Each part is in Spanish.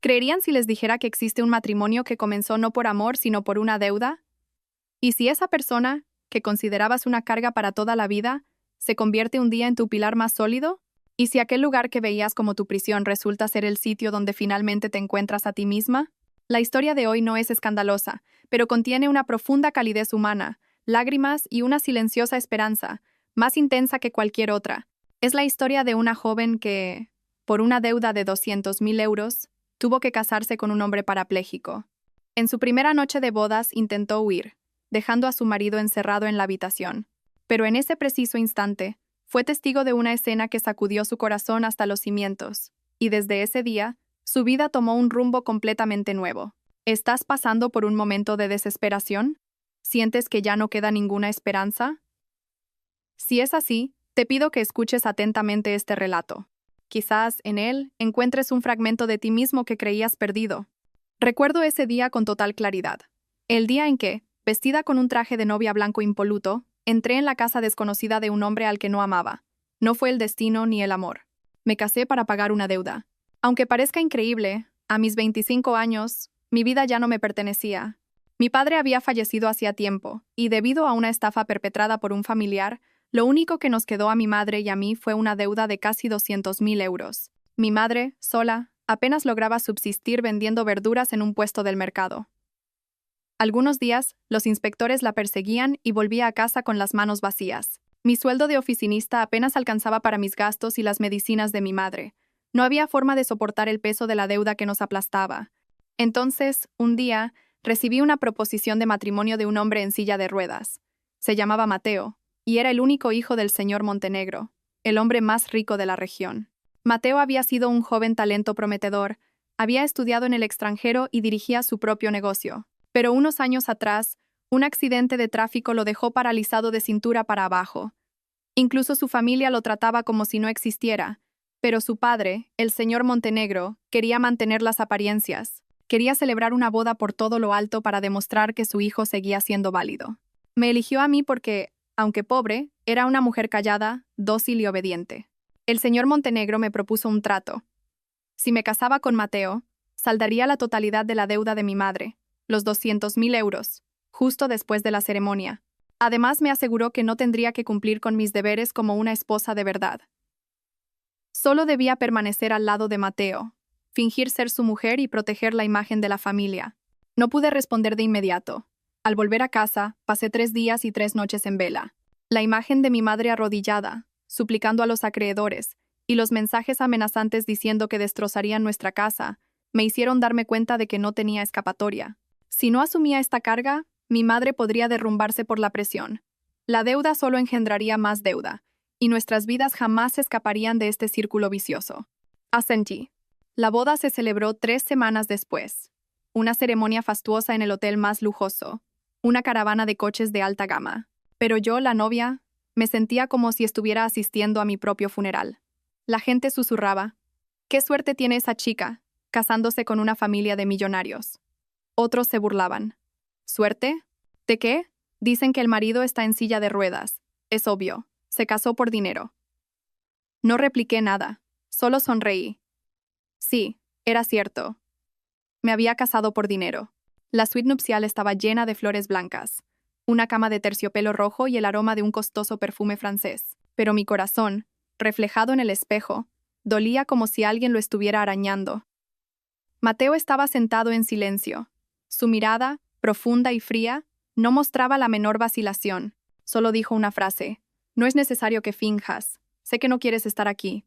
¿Creerían si les dijera que existe un matrimonio que comenzó no por amor, sino por una deuda? ¿Y si esa persona, que considerabas una carga para toda la vida, se convierte un día en tu pilar más sólido? ¿Y si aquel lugar que veías como tu prisión resulta ser el sitio donde finalmente te encuentras a ti misma? La historia de hoy no es escandalosa, pero contiene una profunda calidez humana, lágrimas y una silenciosa esperanza, más intensa que cualquier otra. Es la historia de una joven que, por una deuda de 200.000 euros, tuvo que casarse con un hombre parapléjico. En su primera noche de bodas intentó huir, dejando a su marido encerrado en la habitación. Pero en ese preciso instante, fue testigo de una escena que sacudió su corazón hasta los cimientos, y desde ese día, su vida tomó un rumbo completamente nuevo. ¿Estás pasando por un momento de desesperación? ¿Sientes que ya no queda ninguna esperanza? Si es así, te pido que escuches atentamente este relato. Quizás, en él, encuentres un fragmento de ti mismo que creías perdido. Recuerdo ese día con total claridad. El día en que, vestida con un traje de novia blanco impoluto, entré en la casa desconocida de un hombre al que no amaba. No fue el destino ni el amor. Me casé para pagar una deuda. Aunque parezca increíble, a mis 25 años, mi vida ya no me pertenecía. Mi padre había fallecido hacía tiempo, y debido a una estafa perpetrada por un familiar, lo único que nos quedó a mi madre y a mí fue una deuda de casi 200.000 euros. Mi madre, sola, apenas lograba subsistir vendiendo verduras en un puesto del mercado. Algunos días, los inspectores la perseguían y volvía a casa con las manos vacías. Mi sueldo de oficinista apenas alcanzaba para mis gastos y las medicinas de mi madre. No había forma de soportar el peso de la deuda que nos aplastaba. Entonces, un día, recibí una proposición de matrimonio de un hombre en silla de ruedas. Se llamaba Mateo, y era el único hijo del señor Montenegro, el hombre más rico de la región. Mateo había sido un joven talento prometedor, había estudiado en el extranjero y dirigía su propio negocio. Pero unos años atrás, un accidente de tráfico lo dejó paralizado de cintura para abajo. Incluso su familia lo trataba como si no existiera, pero su padre, el señor Montenegro, quería mantener las apariencias. Quería celebrar una boda por todo lo alto para demostrar que su hijo seguía siendo válido. Me eligió a mí porque, aunque pobre, era una mujer callada, dócil y obediente. El señor Montenegro me propuso un trato. Si me casaba con Mateo, saldaría la totalidad de la deuda de mi madre, los 200.000 euros, justo después de la ceremonia. Además, me aseguró que no tendría que cumplir con mis deberes como una esposa de verdad. Solo debía permanecer al lado de Mateo, fingir ser su mujer y proteger la imagen de la familia. No pude responder de inmediato. Al volver a casa, pasé 3 días y 3 noches en vela. La imagen de mi madre arrodillada, suplicando a los acreedores, y los mensajes amenazantes diciendo que destrozarían nuestra casa, me hicieron darme cuenta de que no tenía escapatoria. Si no asumía esta carga, mi madre podría derrumbarse por la presión. La deuda solo engendraría más deuda, y nuestras vidas jamás escaparían de este círculo vicioso. Asentí. La boda se celebró 3 semanas después. Una ceremonia fastuosa en el hotel más lujoso, una caravana de coches de alta gama. Pero yo, la novia, me sentía como si estuviera asistiendo a mi propio funeral. La gente susurraba: «¿Qué suerte tiene esa chica, casándose con una familia de millonarios?» Otros se burlaban. ¿Suerte? ¿De qué? Dicen que el marido está en silla de ruedas. Es obvio, se casó por dinero. No repliqué nada, solo sonreí. Sí, era cierto. Me había casado por dinero. La suite nupcial estaba llena de flores blancas, una cama de terciopelo rojo y el aroma de un costoso perfume francés. Pero mi corazón, reflejado en el espejo, dolía como si alguien lo estuviera arañando. Mateo estaba sentado en silencio. Su mirada, profunda y fría, no mostraba la menor vacilación. Solo dijo una frase: «No es necesario que finjas. Sé que no quieres estar aquí».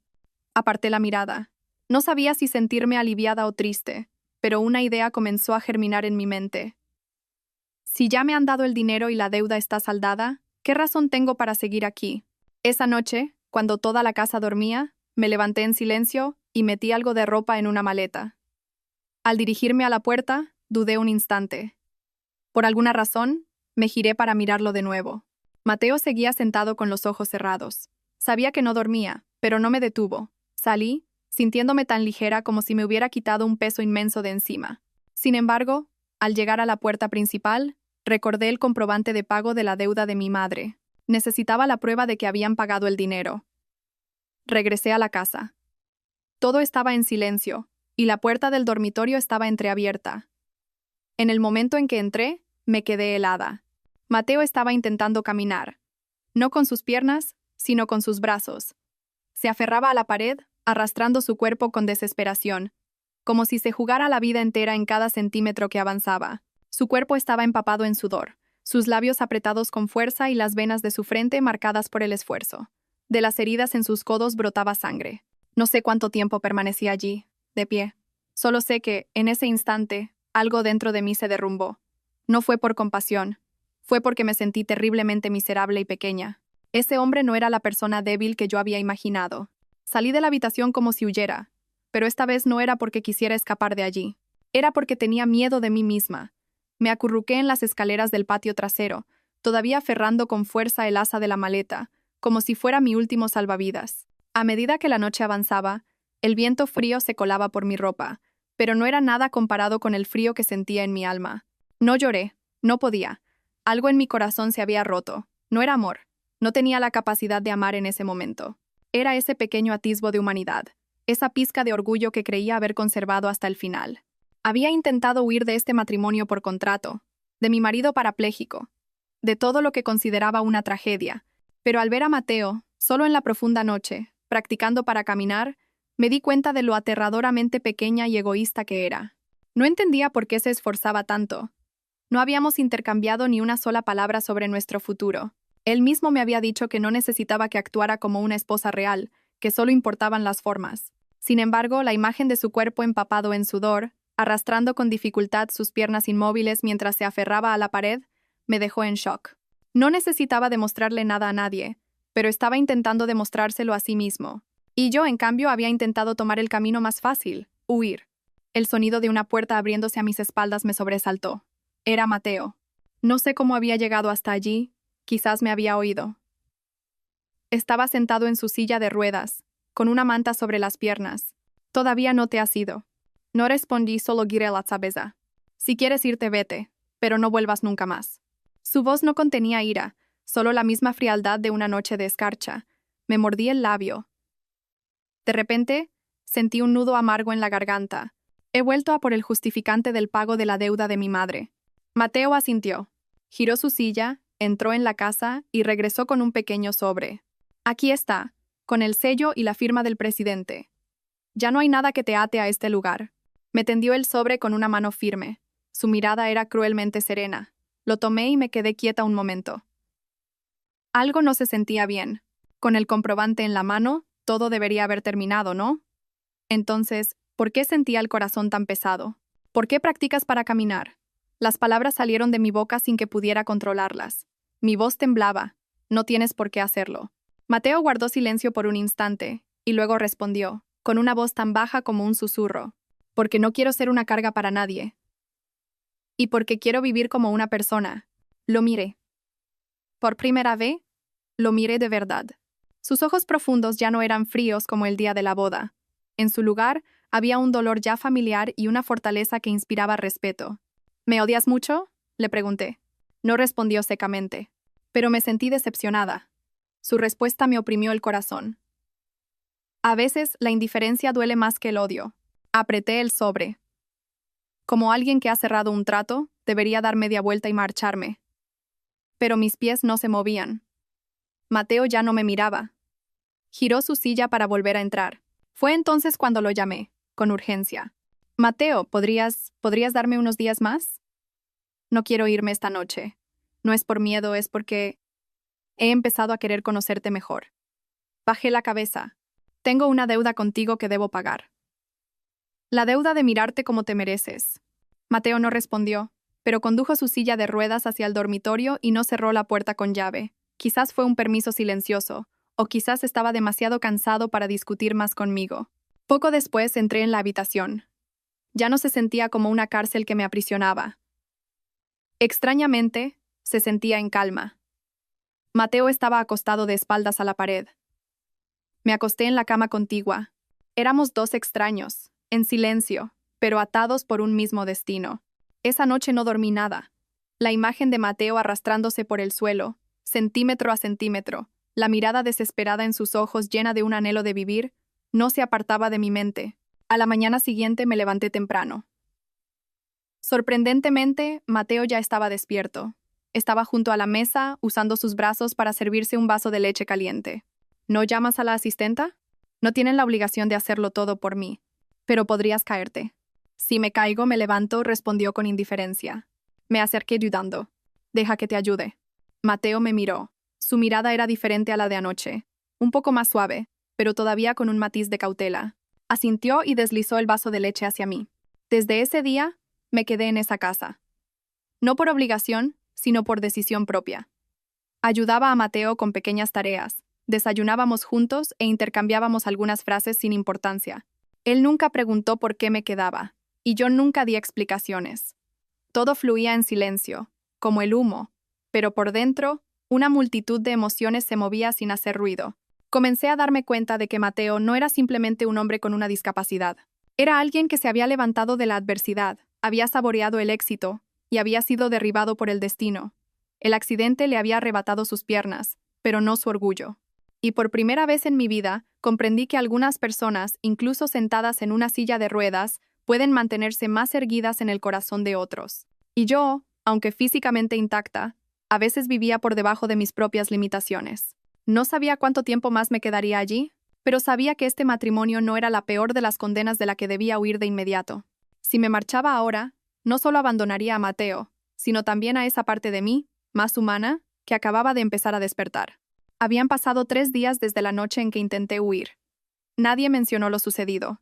Aparté la mirada. No sabía si sentirme aliviada o triste, pero una idea comenzó a germinar en mi mente. Si ya me han dado el dinero y la deuda está saldada, ¿qué razón tengo para seguir aquí? Esa noche, cuando toda la casa dormía, me levanté en silencio y metí algo de ropa en una maleta. Al dirigirme a la puerta, dudé un instante. Por alguna razón, me giré para mirarlo de nuevo. Mateo seguía sentado con los ojos cerrados. Sabía que no dormía, pero no me detuvo. Salí, sintiéndome tan ligera como si me hubiera quitado un peso inmenso de encima. Sin embargo, al llegar a la puerta principal, recordé el comprobante de pago de la deuda de mi madre. Necesitaba la prueba de que habían pagado el dinero. Regresé a la casa. Todo estaba en silencio, y la puerta del dormitorio estaba entreabierta. En el momento en que entré, me quedé helada. Mateo estaba intentando caminar, no con sus piernas, sino con sus brazos. Se aferraba a la pared, arrastrando su cuerpo con desesperación, como si se jugara la vida entera en cada centímetro que avanzaba. Su cuerpo estaba empapado en sudor, sus labios apretados con fuerza y las venas de su frente marcadas por el esfuerzo. De las heridas en sus codos brotaba sangre. No sé cuánto tiempo permanecí allí, de pie. Solo sé que, en ese instante, algo dentro de mí se derrumbó. No fue por compasión, fue porque me sentí terriblemente miserable y pequeña. Ese hombre no era la persona débil que yo había imaginado. Salí de la habitación como si huyera, pero esta vez no era porque quisiera escapar de allí. Era porque tenía miedo de mí misma. Me acurruqué en las escaleras del patio trasero, todavía aferrando con fuerza el asa de la maleta, como si fuera mi último salvavidas. A medida que la noche avanzaba, el viento frío se colaba por mi ropa, pero no era nada comparado con el frío que sentía en mi alma. No lloré, no podía. Algo en mi corazón se había roto. No era amor. No tenía la capacidad de amar en ese momento. Era ese pequeño atisbo de humanidad, esa pizca de orgullo que creía haber conservado hasta el final. Había intentado huir de este matrimonio por contrato, de mi marido parapléjico, de todo lo que consideraba una tragedia, pero al ver a Mateo, solo en la profunda noche, practicando para caminar, me di cuenta de lo aterradoramente pequeña y egoísta que era. No entendía por qué se esforzaba tanto. No habíamos intercambiado ni una sola palabra sobre nuestro futuro. Él mismo me había dicho que no necesitaba que actuara como una esposa real, que solo importaban las formas. Sin embargo, la imagen de su cuerpo empapado en sudor, arrastrando con dificultad sus piernas inmóviles mientras se aferraba a la pared, me dejó en shock. No necesitaba demostrarle nada a nadie, pero estaba intentando demostrárselo a sí mismo. Y yo, en cambio, había intentado tomar el camino más fácil, huir. El sonido de una puerta abriéndose a mis espaldas me sobresaltó. Era Mateo. No sé cómo había llegado hasta allí, quizás me había oído. Estaba sentado en su silla de ruedas, con una manta sobre las piernas. Todavía no te has ido. No respondí, solo giré la cabeza. Si quieres irte, vete, pero no vuelvas nunca más. Su voz no contenía ira, solo la misma frialdad de una noche de escarcha. Me mordí el labio. De repente, sentí un nudo amargo en la garganta. He vuelto a por el justificante del pago de la deuda de mi madre. Mateo asintió. Giró su silla, entró en la casa y regresó con un pequeño sobre. Aquí está, con el sello y la firma del presidente. Ya no hay nada que te ate a este lugar. Me tendió el sobre con una mano firme. Su mirada era cruelmente serena. Lo tomé y me quedé quieta un momento. Algo no se sentía bien. Con el comprobante en la mano, todo debería haber terminado, ¿no? Entonces, ¿por qué sentía el corazón tan pesado? ¿Por qué practicas para caminar? Las palabras salieron de mi boca sin que pudiera controlarlas. Mi voz temblaba. No tienes por qué hacerlo. Mateo guardó silencio por un instante, y luego respondió, con una voz tan baja como un susurro. Porque no quiero ser una carga para nadie. Y porque quiero vivir como una persona. Lo miré. Por primera vez, lo miré de verdad. Sus ojos profundos ya no eran fríos como el día de la boda. En su lugar, había un dolor ya familiar y una fortaleza que inspiraba respeto. ¿Me odias mucho?, le pregunté. No respondió secamente. Pero me sentí decepcionada. Su respuesta me oprimió el corazón. A veces, la indiferencia duele más que el odio. Apreté el sobre. Como alguien que ha cerrado un trato, debería dar media vuelta y marcharme. Pero mis pies no se movían. Mateo ya no me miraba. Giró su silla para volver a entrar. Fue entonces cuando lo llamé, con urgencia. Mateo, ¿podrías darme unos días más? No quiero irme esta noche. No es por miedo, es porque he empezado a querer conocerte mejor. Bajé la cabeza. Tengo una deuda contigo que debo pagar. La deuda de mirarte como te mereces. Mateo no respondió, pero condujo su silla de ruedas hacia el dormitorio y no cerró la puerta con llave. Quizás fue un permiso silencioso, o quizás estaba demasiado cansado para discutir más conmigo. Poco después entré en la habitación. Ya no se sentía como una cárcel que me aprisionaba. Extrañamente, se sentía en calma. Mateo estaba acostado de espaldas a la pared. Me acosté en la cama contigua. Éramos dos extraños, en silencio, pero atados por un mismo destino. Esa noche no dormí nada. La imagen de Mateo arrastrándose por el suelo, centímetro a centímetro, la mirada desesperada en sus ojos llena de un anhelo de vivir, no se apartaba de mi mente. A la mañana siguiente me levanté temprano. Sorprendentemente, Mateo ya estaba despierto. Estaba junto a la mesa, usando sus brazos para servirse un vaso de leche caliente. ¿No llamas a la asistenta? No tienen la obligación de hacerlo todo por mí. Pero podrías caerte. Si me caigo, me levanto, respondió con indiferencia. Me acerqué dudando. Deja que te ayude. Mateo me miró. Su mirada era diferente a la de anoche. Un poco más suave, pero todavía con un matiz de cautela. Asintió y deslizó el vaso de leche hacia mí. Desde ese día, me quedé en esa casa. No por obligación, sino por decisión propia. Ayudaba a Mateo con pequeñas tareas, desayunábamos juntos e intercambiábamos algunas frases sin importancia. Él nunca preguntó por qué me quedaba, y yo nunca di explicaciones. Todo fluía en silencio, como el humo, pero por dentro, una multitud de emociones se movía sin hacer ruido. Comencé a darme cuenta de que Mateo no era simplemente un hombre con una discapacidad. Era alguien que se había levantado de la adversidad, había saboreado el éxito y había sido derribado por el destino. El accidente le había arrebatado sus piernas, pero no su orgullo. Y por primera vez en mi vida, comprendí que algunas personas, incluso sentadas en una silla de ruedas, pueden mantenerse más erguidas en el corazón de otros. Y yo, aunque físicamente intacta, a veces vivía por debajo de mis propias limitaciones. No sabía cuánto tiempo más me quedaría allí, pero sabía que este matrimonio no era la peor de las condenas de la que debía huir de inmediato. Si me marchaba ahora, no solo abandonaría a Mateo, sino también a esa parte de mí, más humana, que acababa de empezar a despertar. Habían pasado 3 días desde la noche en que intenté huir. Nadie mencionó lo sucedido.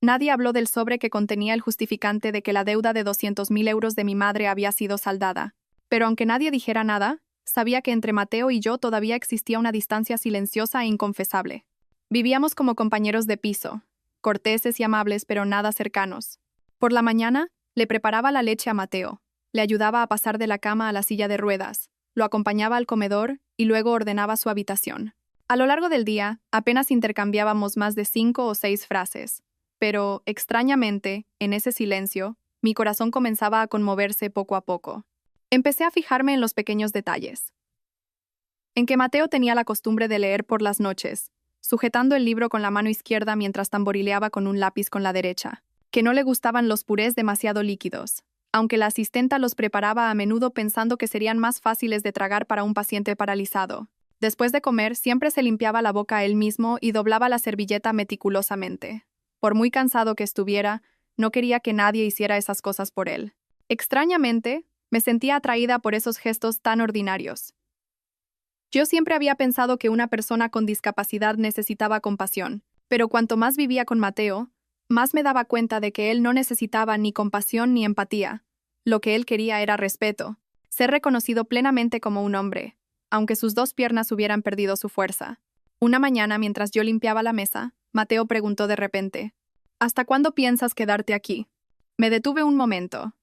Nadie habló del sobre que contenía el justificante de que la deuda de 200.000 euros de mi madre había sido saldada. Pero aunque nadie dijera nada, sabía que entre Mateo y yo todavía existía una distancia silenciosa e inconfesable. Vivíamos como compañeros de piso, corteses y amables pero nada cercanos. Por la mañana, le preparaba la leche a Mateo, le ayudaba a pasar de la cama a la silla de ruedas, lo acompañaba al comedor y luego ordenaba su habitación. A lo largo del día, apenas intercambiábamos más de 5 o 6 frases, pero, extrañamente, en ese silencio, mi corazón comenzaba a conmoverse poco a poco. Empecé a fijarme en los pequeños detalles. En que Mateo tenía la costumbre de leer por las noches, sujetando el libro con la mano izquierda mientras tamborileaba con un lápiz con la derecha. Que no le gustaban los purés demasiado líquidos, aunque la asistenta los preparaba a menudo pensando que serían más fáciles de tragar para un paciente paralizado. Después de comer, siempre se limpiaba la boca él mismo y doblaba la servilleta meticulosamente. Por muy cansado que estuviera, no quería que nadie hiciera esas cosas por él. Extrañamente, me sentía atraída por esos gestos tan ordinarios. Yo siempre había pensado que una persona con discapacidad necesitaba compasión, pero cuanto más vivía con Mateo, más me daba cuenta de que él no necesitaba ni compasión ni empatía. Lo que él quería era respeto, ser reconocido plenamente como un hombre, aunque sus 2 piernas hubieran perdido su fuerza. Una mañana, mientras yo limpiaba la mesa, Mateo preguntó de repente, ¿hasta cuándo piensas quedarte aquí? Me detuve un momento.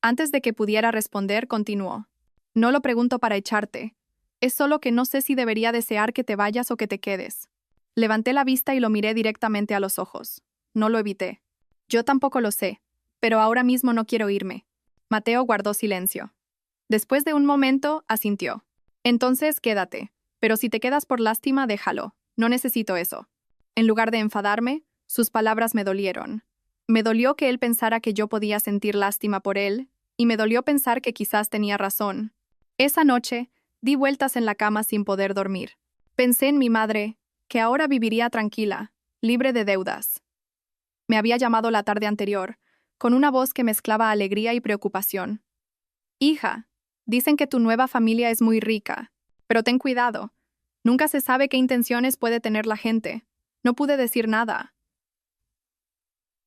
Antes de que pudiera responder, continuó. No lo pregunto para echarte. Es solo que no sé si debería desear que te vayas o que te quedes. Levanté la vista y lo miré directamente a los ojos. No lo evité. Yo tampoco lo sé, pero ahora mismo no quiero irme. Mateo guardó silencio. Después de un momento, asintió. Entonces, quédate. Pero si te quedas por lástima, déjalo. No necesito eso. En lugar de enfadarme, sus palabras me dolieron. Me dolió que él pensara que yo podía sentir lástima por él, y me dolió pensar que quizás tenía razón. Esa noche, di vueltas en la cama sin poder dormir. Pensé en mi madre, que ahora viviría tranquila, libre de deudas. Me había llamado la tarde anterior, con una voz que mezclaba alegría y preocupación. Hija, dicen que tu nueva familia es muy rica, pero ten cuidado. Nunca se sabe qué intenciones puede tener la gente. No pude decir nada.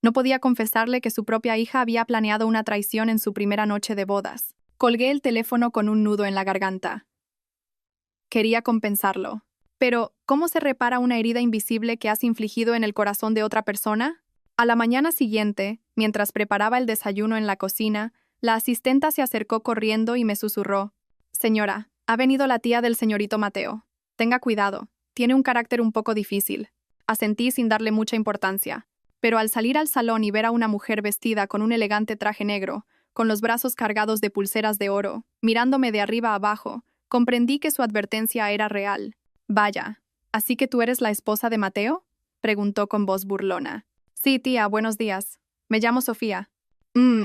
No podía confesarle que su propia hija había planeado una traición en su primera noche de bodas. Colgué el teléfono con un nudo en la garganta. Quería compensarlo. Pero, ¿cómo se repara una herida invisible que has infligido en el corazón de otra persona? A la mañana siguiente, mientras preparaba el desayuno en la cocina, la asistenta se acercó corriendo y me susurró. Señora, ha venido la tía del señorito Mateo. Tenga cuidado, tiene un carácter un poco difícil. Asentí sin darle mucha importancia. Pero al salir al salón y ver a una mujer vestida con un elegante traje negro, con los brazos cargados de pulseras de oro, mirándome de arriba a abajo, comprendí que su advertencia era real. Vaya, ¿así que tú eres la esposa de Mateo? Preguntó con voz burlona. Sí, tía, buenos días. Me llamo Sofía.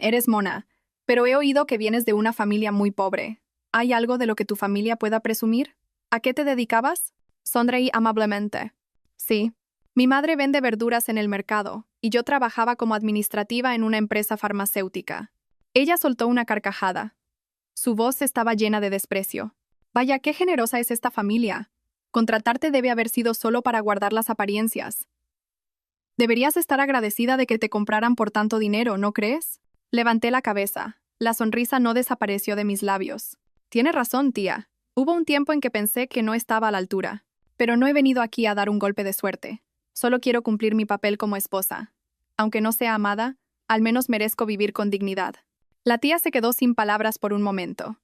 Eres mona. Pero he oído que vienes de una familia muy pobre. ¿Hay algo de lo que tu familia pueda presumir? ¿A qué te dedicabas? Sonreí amablemente. Sí. Mi madre vende verduras en el mercado, y yo trabajaba como administrativa en una empresa farmacéutica. Ella soltó una carcajada. Su voz estaba llena de desprecio. Vaya, qué generosa es esta familia. Contratarte debe haber sido solo para guardar las apariencias. Deberías estar agradecida de que te compraran por tanto dinero, ¿no crees? Levanté la cabeza. La sonrisa no desapareció de mis labios. Tienes razón, tía. Hubo un tiempo en que pensé que no estaba a la altura. Pero no he venido aquí a dar un golpe de suerte. Solo quiero cumplir mi papel como esposa. Aunque no sea amada, al menos merezco vivir con dignidad. La tía se quedó sin palabras por un momento.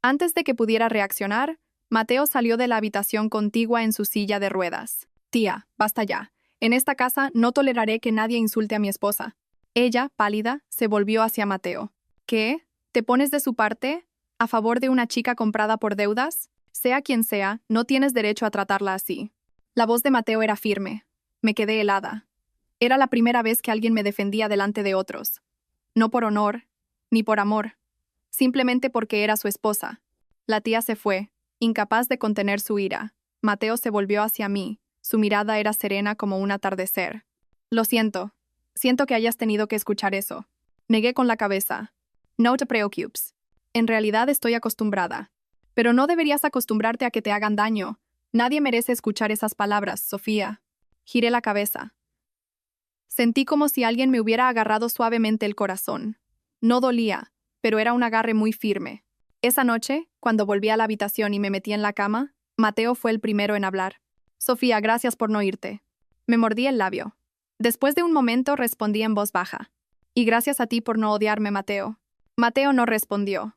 Antes de que pudiera reaccionar, Mateo salió de la habitación contigua en su silla de ruedas. Tía, basta ya. En esta casa no toleraré que nadie insulte a mi esposa. Ella, pálida, se volvió hacia Mateo. ¿Qué? ¿Te pones de su parte? ¿A favor de una chica comprada por deudas? Sea quien sea, no tienes derecho a tratarla así. La voz de Mateo era firme. Me quedé helada. Era la primera vez que alguien me defendía delante de otros. No por honor, ni por amor. Simplemente porque era su esposa. La tía se fue, incapaz de contener su ira. Mateo se volvió hacia mí. Su mirada era serena como un atardecer. Lo siento. Siento que hayas tenido que escuchar eso. Negué con la cabeza. No te preocupes. En realidad estoy acostumbrada. Pero no deberías acostumbrarte a que te hagan daño. Nadie merece escuchar esas palabras, Sofía. Giré la cabeza. Sentí como si alguien me hubiera agarrado suavemente el corazón. No dolía, pero era un agarre muy firme. Esa noche, cuando volví a la habitación y me metí en la cama, Mateo fue el primero en hablar. Sofía, gracias por no irte. Me mordí el labio. Después de un momento respondí en voz baja. Y gracias a ti por no odiarme, Mateo. Mateo no respondió.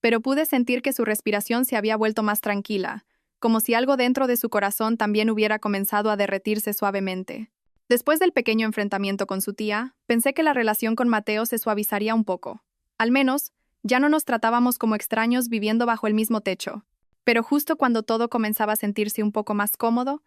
Pero pude sentir que su respiración se había vuelto más tranquila, como si algo dentro de su corazón también hubiera comenzado a derretirse suavemente. Después del pequeño enfrentamiento con su tía, pensé que la relación con Mateo se suavizaría un poco. Al menos, ya no nos tratábamos como extraños viviendo bajo el mismo techo. Pero justo cuando todo comenzaba a sentirse un poco más cómodo,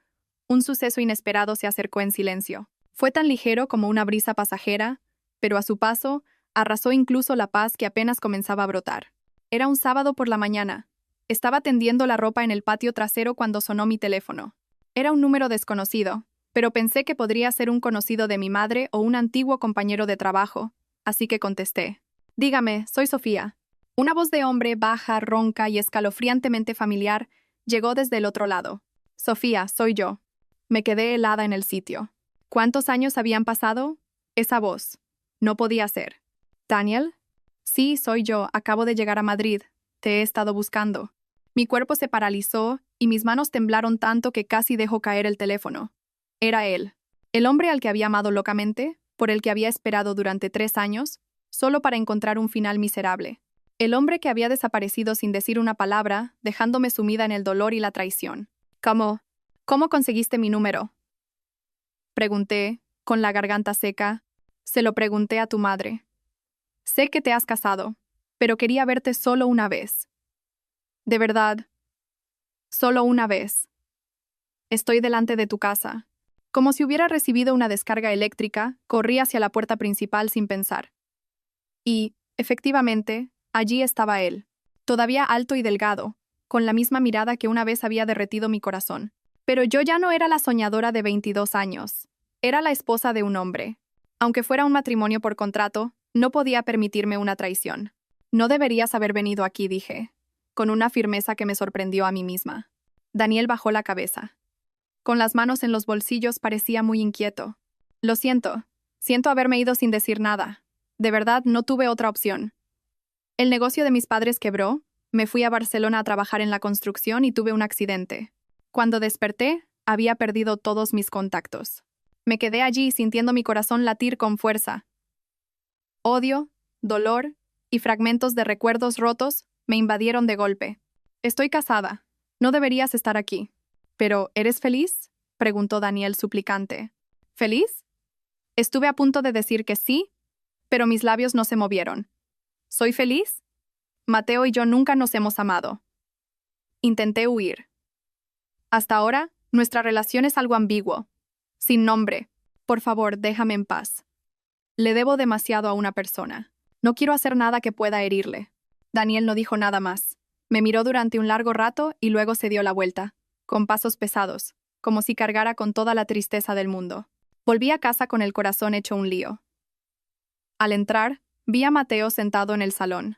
un suceso inesperado se acercó en silencio. Fue tan ligero como una brisa pasajera, pero a su paso, arrasó incluso la paz que apenas comenzaba a brotar. Era un sábado por la mañana. Estaba tendiendo la ropa en el patio trasero cuando sonó mi teléfono. Era un número desconocido, pero pensé que podría ser un conocido de mi madre o un antiguo compañero de trabajo, así que contesté. Dígame, soy Sofía. Una voz de hombre baja, ronca y escalofriantemente familiar llegó desde el otro lado. Sofía, soy yo. Me quedé helada en el sitio. ¿Cuántos años habían pasado? Esa voz. No podía ser. ¿Daniel? Sí, soy yo. Acabo de llegar a Madrid. Te he estado buscando. Mi cuerpo se paralizó y mis manos temblaron tanto que casi dejó caer el teléfono. Era él. El hombre al que había amado locamente, por el que había esperado durante 3 años, solo para encontrar un final miserable. El hombre que había desaparecido sin decir una palabra, dejándome sumida en el dolor y la traición. ¿Cómo conseguiste mi número? Pregunté, con la garganta seca. Se lo pregunté a tu madre. Sé que te has casado, pero quería verte solo una vez. De verdad, solo una vez. Estoy delante de tu casa. Como si hubiera recibido una descarga eléctrica, corrí hacia la puerta principal sin pensar. Y, efectivamente, allí estaba él, todavía alto y delgado, con la misma mirada que una vez había derretido mi corazón. Pero yo ya no era la soñadora de 22 años. Era la esposa de un hombre. Aunque fuera un matrimonio por contrato, no podía permitirme una traición. No deberías haber venido aquí, dije, con una firmeza que me sorprendió a mí misma. Daniel bajó la cabeza. Con las manos en los bolsillos parecía muy inquieto. Lo siento. Siento haberme ido sin decir nada. De verdad, no tuve otra opción. El negocio de mis padres quebró, me fui a Barcelona a trabajar en la construcción y tuve un accidente. Cuando desperté, había perdido todos mis contactos. Me quedé allí sintiendo mi corazón latir con fuerza. Odio, dolor y fragmentos de recuerdos rotos me invadieron de golpe. Estoy casada. No deberías estar aquí. ¿Pero eres feliz? Preguntó Daniel suplicante. ¿Feliz? Estuve a punto de decir que sí, pero mis labios no se movieron. ¿Soy feliz? Mateo y yo nunca nos hemos amado. Intenté huir. Hasta ahora, nuestra relación es algo ambiguo, sin nombre. Por favor, déjame en paz. Le debo demasiado a una persona. No quiero hacer nada que pueda herirle. Daniel no dijo nada más. Me miró durante un largo rato y luego se dio la vuelta, con pasos pesados, como si cargara con toda la tristeza del mundo. Volví a casa con el corazón hecho un lío. Al entrar, vi a Mateo sentado en el salón.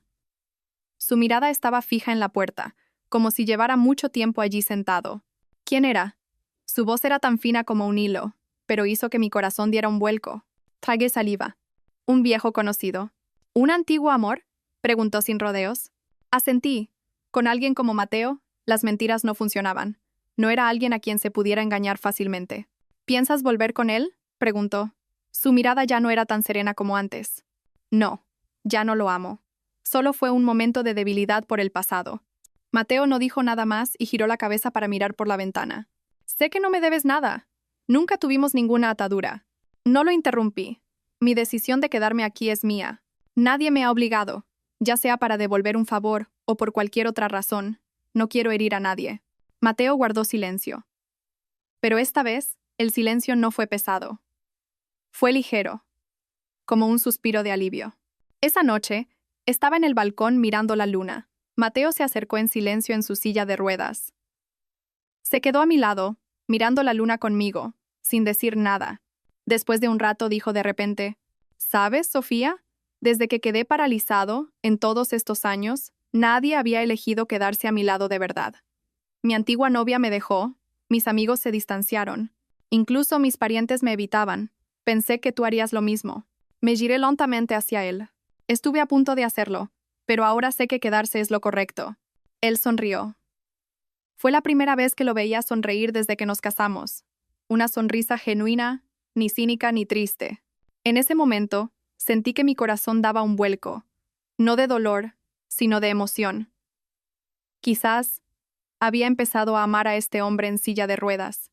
Su mirada estaba fija en la puerta, como si llevara mucho tiempo allí sentado. ¿Quién era? Su voz era tan fina como un hilo, pero hizo que mi corazón diera un vuelco. Tragué saliva. Un viejo conocido. ¿Un antiguo amor? Preguntó sin rodeos. Asentí. Con alguien como Mateo, las mentiras no funcionaban. No era alguien a quien se pudiera engañar fácilmente. ¿Piensas volver con él? Preguntó. Su mirada ya no era tan serena como antes. No, ya no lo amo. Solo fue un momento de debilidad por el pasado. Mateo no dijo nada más y giró la cabeza para mirar por la ventana. Sé que no me debes nada. Nunca tuvimos ninguna atadura. No lo interrumpí. Mi decisión de quedarme aquí es mía. Nadie me ha obligado, ya sea para devolver un favor o por cualquier otra razón. No quiero herir a nadie. Mateo guardó silencio. Pero esta vez, el silencio no fue pesado. Fue ligero, como un suspiro de alivio. Esa noche, estaba en el balcón mirando la luna. Mateo se acercó en silencio en su silla de ruedas. Se quedó a mi lado, mirando la luna conmigo, sin decir nada. Después de un rato dijo de repente, ¿sabes, Sofía? Desde que quedé paralizado, en todos estos años, nadie había elegido quedarse a mi lado de verdad. Mi antigua novia me dejó, mis amigos se distanciaron, incluso mis parientes me evitaban. Pensé que tú harías lo mismo. Me giré lentamente hacia él. Estuve a punto de hacerlo, pero ahora sé que quedarse es lo correcto. Él sonrió. Fue la primera vez que lo veía sonreír desde que nos casamos. Una sonrisa genuina, ni cínica ni triste. En ese momento, sentí que mi corazón daba un vuelco, no de dolor, sino de emoción. Quizás había empezado a amar a este hombre en silla de ruedas,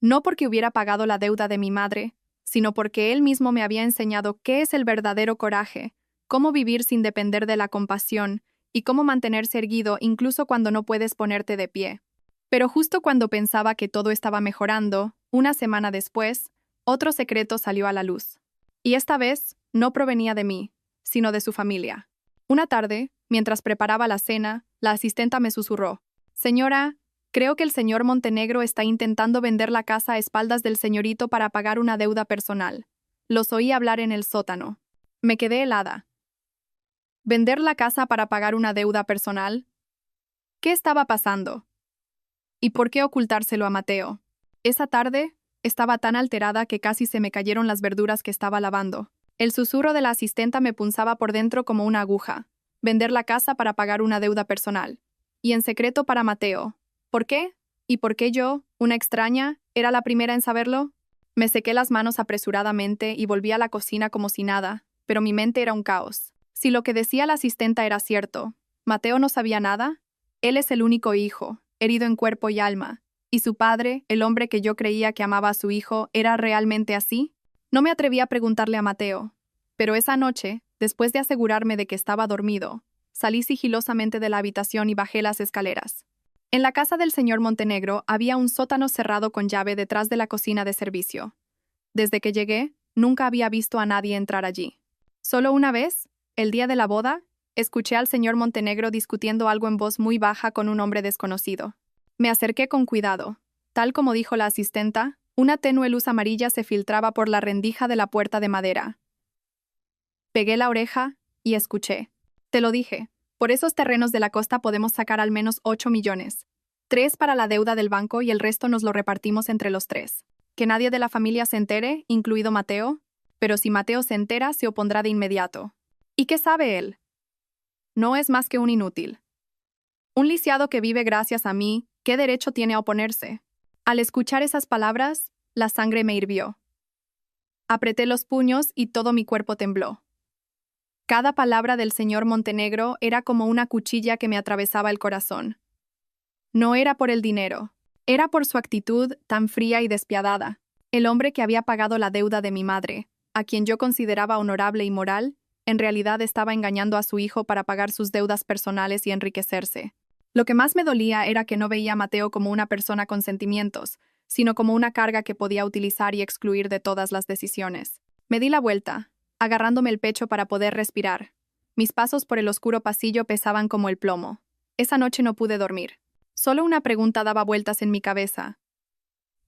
no porque hubiera pagado la deuda de mi madre, sino porque él mismo me había enseñado qué es el verdadero coraje, cómo vivir sin depender de la compasión y cómo mantenerse erguido incluso cuando no puedes ponerte de pie. Pero justo cuando pensaba que todo estaba mejorando, una semana después, otro secreto salió a la luz. Y esta vez no provenía de mí, sino de su familia. Una tarde, mientras preparaba la cena, la asistenta me susurró: «Señora, creo que el señor Montenegro está intentando vender la casa a espaldas del señorito para pagar una deuda personal». Los oí hablar en el sótano. Me quedé helada. ¿Vender la casa para pagar una deuda personal? ¿Qué estaba pasando? ¿Y por qué ocultárselo a Mateo? Esa tarde, estaba tan alterada que casi se me cayeron las verduras que estaba lavando. El susurro de la asistenta me punzaba por dentro como una aguja. Vender la casa para pagar una deuda personal. Y en secreto para Mateo. ¿Por qué? ¿Y por qué yo, una extraña, era la primera en saberlo? Me sequé las manos apresuradamente y volví a la cocina como si nada, pero mi mente era un caos. Si lo que decía la asistenta era cierto, ¿Mateo no sabía nada? Él es el único hijo, herido en cuerpo y alma. ¿Y su padre, el hombre que yo creía que amaba a su hijo, era realmente así? No me atreví a preguntarle a Mateo, pero esa noche, después de asegurarme de que estaba dormido, salí sigilosamente de la habitación y bajé las escaleras. En la casa del señor Montenegro había un sótano cerrado con llave detrás de la cocina de servicio. Desde que llegué, nunca había visto a nadie entrar allí. Solo una vez, el día de la boda, escuché al señor Montenegro discutiendo algo en voz muy baja con un hombre desconocido. Me acerqué con cuidado. Tal como dijo la asistenta, una tenue luz amarilla se filtraba por la rendija de la puerta de madera. Pegué la oreja y escuché. Te lo dije, por esos terrenos de la costa podemos sacar al menos 8 millones. 3 para la deuda del banco y el resto nos lo repartimos entre los 3. Que nadie de la familia se entere, incluido Mateo, pero si Mateo se entera, se opondrá de inmediato. ¿Y qué sabe él? No es más que un inútil. Un lisiado que vive gracias a mí, ¿qué derecho tiene a oponerse? Al escuchar esas palabras, la sangre me hirvió. Apreté los puños y todo mi cuerpo tembló. Cada palabra del señor Montenegro era como una cuchilla que me atravesaba el corazón. No era por el dinero, era por su actitud tan fría y despiadada. El hombre que había pagado la deuda de mi madre, a quien yo consideraba honorable y moral, en realidad estaba engañando a su hijo para pagar sus deudas personales y enriquecerse. Lo que más me dolía era que no veía a Mateo como una persona con sentimientos, sino como una carga que podía utilizar y excluir de todas las decisiones. Me di la vuelta, agarrándome el pecho para poder respirar. Mis pasos por el oscuro pasillo pesaban como el plomo. Esa noche no pude dormir. Solo una pregunta daba vueltas en mi cabeza.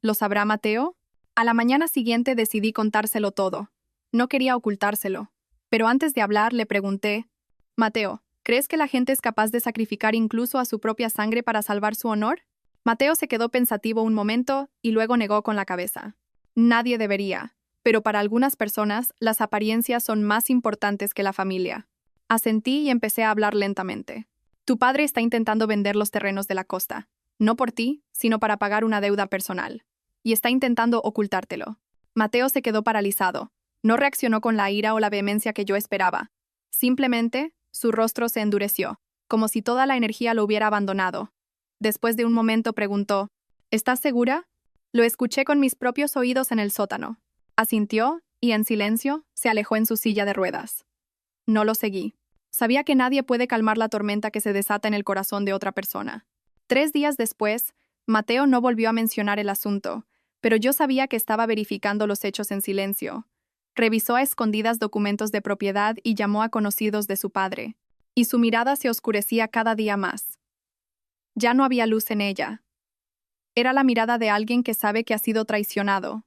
¿Lo sabrá Mateo? A la mañana siguiente decidí contárselo todo. No quería ocultárselo. Pero antes de hablar le pregunté, Mateo, ¿crees que la gente es capaz de sacrificar incluso a su propia sangre para salvar su honor? Mateo se quedó pensativo un momento y luego negó con la cabeza. Nadie debería, pero para algunas personas las apariencias son más importantes que la familia. Asentí y empecé a hablar lentamente. Tu padre está intentando vender los terrenos de la costa, no por ti, sino para pagar una deuda personal. Y está intentando ocultártelo. Mateo se quedó paralizado. No reaccionó con la ira o la vehemencia que yo esperaba. Simplemente, su rostro se endureció, como si toda la energía lo hubiera abandonado. Después de un momento preguntó, ¿estás segura? Lo escuché con mis propios oídos en el sótano. Asintió y, en silencio, se alejó en su silla de ruedas. No lo seguí. Sabía que nadie puede calmar la tormenta que se desata en el corazón de otra persona. 3 días después, Mateo no volvió a mencionar el asunto, pero yo sabía que estaba verificando los hechos en silencio. Revisó a escondidas documentos de propiedad y llamó a conocidos de su padre. Y su mirada se oscurecía cada día más. Ya no había luz en ella. Era la mirada de alguien que sabe que ha sido traicionado.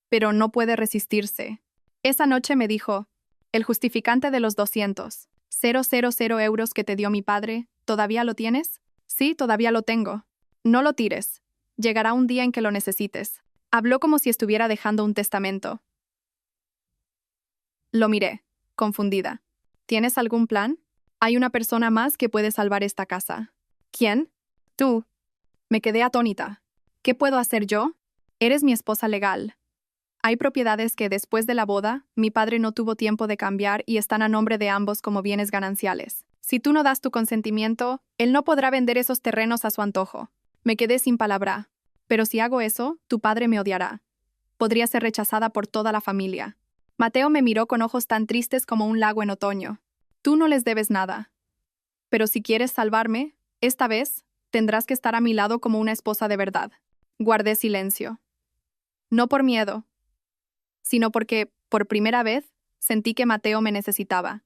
Pero no puede resistirse. Esa noche me dijo, el justificante de los 200,000 euros que te dio mi padre, ¿todavía lo tienes? Sí, todavía lo tengo. No lo tires. Llegará un día en que lo necesites. Habló como si estuviera dejando un testamento. Lo miré, confundida. ¿Tienes algún plan? Hay una persona más que puede salvar esta casa. ¿Quién? Tú. Me quedé atónita. ¿Qué puedo hacer yo? Eres mi esposa legal. Hay propiedades que después de la boda, mi padre no tuvo tiempo de cambiar y están a nombre de ambos como bienes gananciales. Si tú no das tu consentimiento, él no podrá vender esos terrenos a su antojo. Me quedé sin palabra. Pero si hago eso, tu padre me odiará. Podría ser rechazada por toda la familia. Mateo me miró con ojos tan tristes como un lago en otoño. Tú no les debes nada. Pero si quieres salvarme, esta vez, tendrás que estar a mi lado como una esposa de verdad. Guardé silencio. No por miedo, sino porque, por primera vez, sentí que Mateo me necesitaba.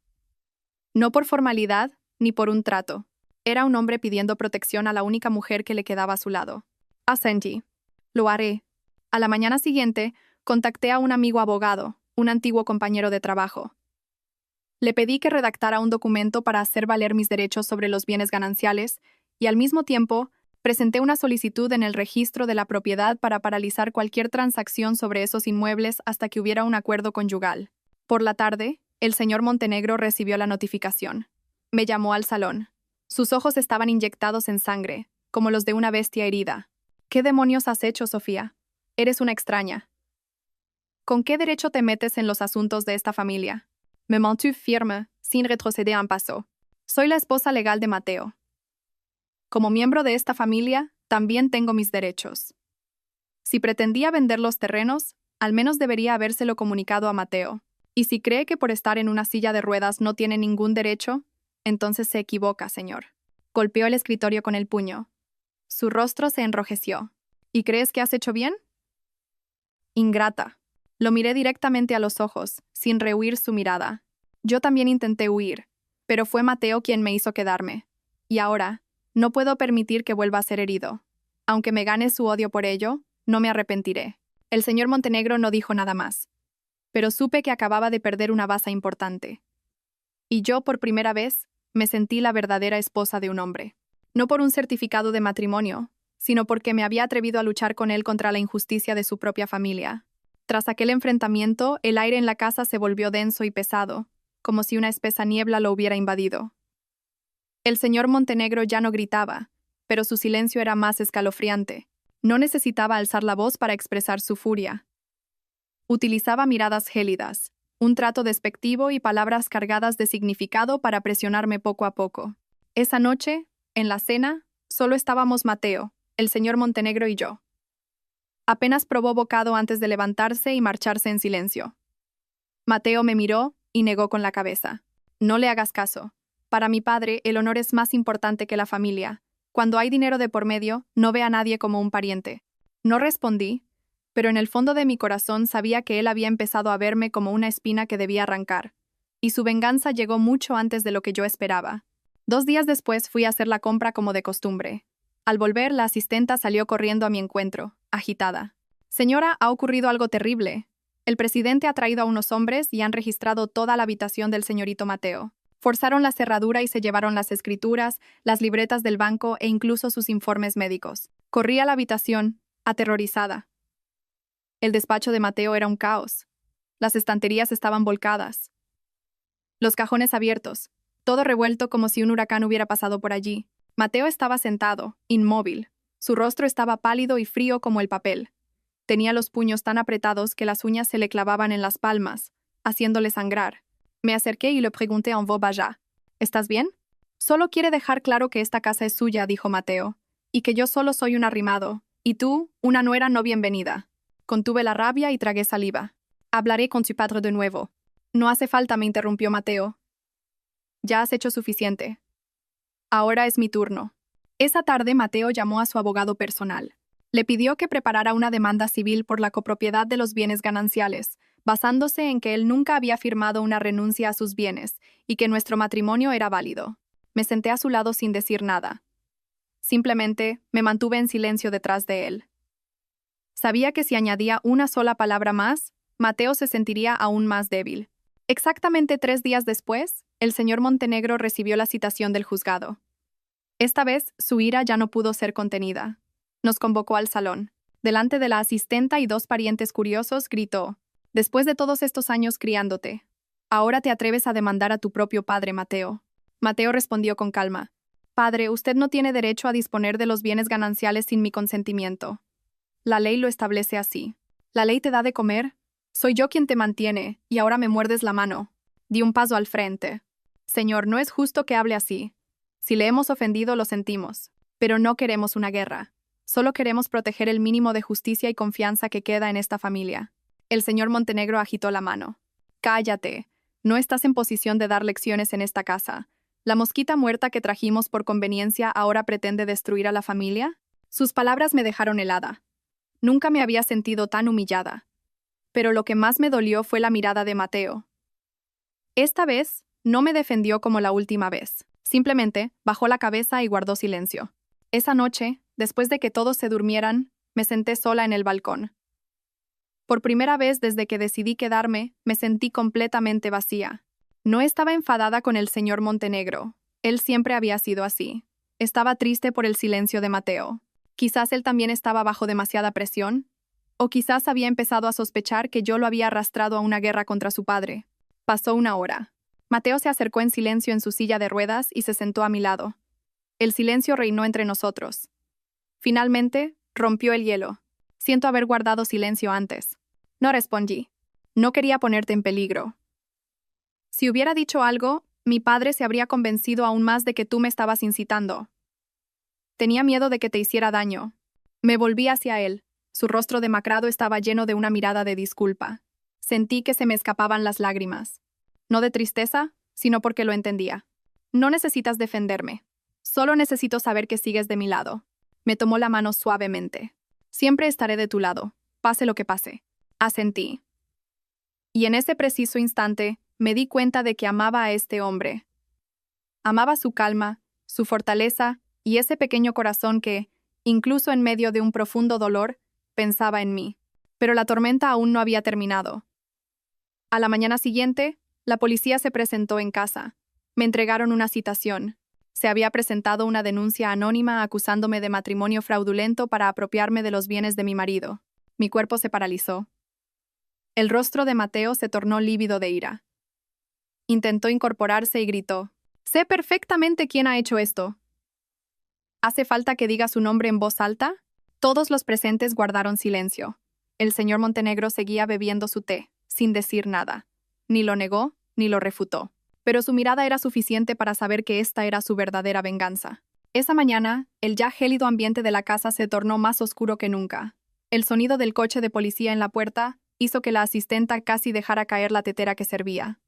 No por formalidad, ni por un trato. Era un hombre pidiendo protección a la única mujer que le quedaba a su lado. Asentí. Lo haré. A la mañana siguiente, contacté a un amigo abogado, un antiguo compañero de trabajo. Le pedí que redactara un documento para hacer valer mis derechos sobre los bienes gananciales y, al mismo tiempo, presenté una solicitud en el registro de la propiedad para paralizar cualquier transacción sobre esos inmuebles hasta que hubiera un acuerdo conyugal. Por la tarde, el señor Montenegro recibió la notificación. Me llamó al salón. Sus ojos estaban inyectados en sangre, como los de una bestia herida. ¿Qué demonios has hecho, Sofía? Eres una extraña. ¿Con qué derecho te metes en los asuntos de esta familia? Me mantuve firme, sin retroceder un paso. Soy la esposa legal de Mateo. Como miembro de esta familia, también tengo mis derechos. Si pretendía vender los terrenos, al menos debería habérselo comunicado a Mateo. Y si cree que por estar en una silla de ruedas no tiene ningún derecho, entonces se equivoca, señor. Golpeó el escritorio con el puño. Su rostro se enrojeció. ¿Y crees que has hecho bien? Ingrata. Lo miré directamente a los ojos, sin rehuir su mirada. Yo también intenté huir, pero fue Mateo quien me hizo quedarme. Y ahora, no puedo permitir que vuelva a ser herido. Aunque me gane su odio por ello, no me arrepentiré. El señor Montenegro no dijo nada más. Pero supe que acababa de perder una baza importante. Y yo, por primera vez, me sentí la verdadera esposa de un hombre. No por un certificado de matrimonio, sino porque me había atrevido a luchar con él contra la injusticia de su propia familia. Tras aquel enfrentamiento, el aire en la casa se volvió denso y pesado, como si una espesa niebla lo hubiera invadido. El señor Montenegro ya no gritaba, pero su silencio era más escalofriante. No necesitaba alzar la voz para expresar su furia. Utilizaba miradas gélidas, un trato despectivo y palabras cargadas de significado para presionarme poco a poco. Esa noche, en la cena, solo estábamos Mateo, el señor Montenegro y yo. Apenas probó bocado antes de levantarse y marcharse en silencio. Mateo me miró y negó con la cabeza. No le hagas caso. Para mi padre, el honor es más importante que la familia. Cuando hay dinero de por medio, no ve a nadie como un pariente. No respondí, pero en el fondo de mi corazón sabía que él había empezado a verme como una espina que debía arrancar, y su venganza llegó mucho antes de lo que yo esperaba. 2 días después fui a hacer la compra como de costumbre. Al volver, la asistenta salió corriendo a mi encuentro, agitada. Señora, ha ocurrido algo terrible. El presidente ha traído a unos hombres y han registrado toda la habitación del señorito Mateo. Forzaron la cerradura y se llevaron las escrituras, las libretas del banco e incluso sus informes médicos. Corrí a la habitación, aterrorizada. El despacho de Mateo era un caos. Las estanterías estaban volcadas. Los cajones abiertos. Todo revuelto como si un huracán hubiera pasado por allí. Mateo estaba sentado, inmóvil. Su rostro estaba pálido y frío como el papel. Tenía los puños tan apretados que las uñas se le clavaban en las palmas, haciéndole sangrar. Me acerqué y le pregunté en voz baja: ¿Estás bien? Solo quiere dejar claro que esta casa es suya, dijo Mateo, y que yo solo soy un arrimado, y tú, una nuera no bienvenida. Contuve la rabia y tragué saliva. Hablaré con su padre de nuevo. No hace falta, me interrumpió Mateo. Ya has hecho suficiente. Ahora es mi turno. Esa tarde Mateo llamó a su abogado personal. Le pidió que preparara una demanda civil por la copropiedad de los bienes gananciales, basándose en que él nunca había firmado una renuncia a sus bienes y que nuestro matrimonio era válido. Me senté a su lado sin decir nada. Simplemente me mantuve en silencio detrás de él. Sabía que si añadía una sola palabra más, Mateo se sentiría aún más débil. Exactamente 3 días después, el señor Montenegro recibió la citación del juzgado. Esta vez, su ira ya no pudo ser contenida. Nos convocó al salón. Delante de la asistenta y 2 parientes curiosos, gritó: «Después de todos estos años criándote, ahora te atreves a demandar a tu propio padre, Mateo». Mateo respondió con calma: «Padre, usted no tiene derecho a disponer de los bienes gananciales sin mi consentimiento. La ley lo establece así. La ley te da de comer. Soy yo quien te mantiene, y ahora me muerdes la mano». Di un paso al frente. «Señor, no es justo que hable así. Si le hemos ofendido, lo sentimos. Pero no queremos una guerra. Solo queremos proteger el mínimo de justicia y confianza que queda en esta familia». El señor Montenegro agitó la mano. «Cállate. No estás en posición de dar lecciones en esta casa. ¿La mosquita muerta que trajimos por conveniencia ahora pretende destruir a la familia?» Sus palabras me dejaron helada. Nunca me había sentido tan humillada. Pero lo que más me dolió fue la mirada de Mateo. Esta vez, no me defendió como la última vez. Simplemente bajó la cabeza y guardó silencio. Esa noche, después de que todos se durmieran, me senté sola en el balcón. Por primera vez desde que decidí quedarme, me sentí completamente vacía. No estaba enfadada con el señor Montenegro. Él siempre había sido así. Estaba triste por el silencio de Mateo. Quizás él también estaba bajo demasiada presión. O quizás había empezado a sospechar que yo lo había arrastrado a una guerra contra su padre. Pasó 1 hora. Mateo se acercó en silencio en su silla de ruedas y se sentó a mi lado. El silencio reinó entre nosotros. Finalmente, rompió el hielo. Siento haber guardado silencio antes. No respondí. No quería ponerte en peligro. Si hubiera dicho algo, mi padre se habría convencido aún más de que tú me estabas incitando. Tenía miedo de que te hiciera daño. Me volví hacia él. Su rostro demacrado estaba lleno de una mirada de disculpa. Sentí que se me escapaban las lágrimas. No de tristeza, sino porque lo entendía. No necesitas defenderme. Solo necesito saber que sigues de mi lado. Me tomó la mano suavemente. Siempre estaré de tu lado, pase lo que pase. Asentí. Y en ese preciso instante, me di cuenta de que amaba a este hombre. Amaba su calma, su fortaleza y ese pequeño corazón que, incluso en medio de un profundo dolor, pensaba en mí. Pero la tormenta aún no había terminado. A la mañana siguiente, la policía se presentó en casa. Me entregaron una citación. Se había presentado una denuncia anónima acusándome de matrimonio fraudulento para apropiarme de los bienes de mi marido. Mi cuerpo se paralizó. El rostro de Mateo se tornó lívido de ira. Intentó incorporarse y gritó: «Sé perfectamente quién ha hecho esto». ¿Hace falta que diga su nombre en voz alta? Todos los presentes guardaron silencio. El señor Montenegro seguía bebiendo su té, sin decir nada. Ni lo negó, ni lo refutó. Pero su mirada era suficiente para saber que esta era su verdadera venganza. Esa mañana, el ya gélido ambiente de la casa se tornó más oscuro que nunca. El sonido del coche de policía en la puerta hizo que la asistenta casi dejara caer la tetera que servía.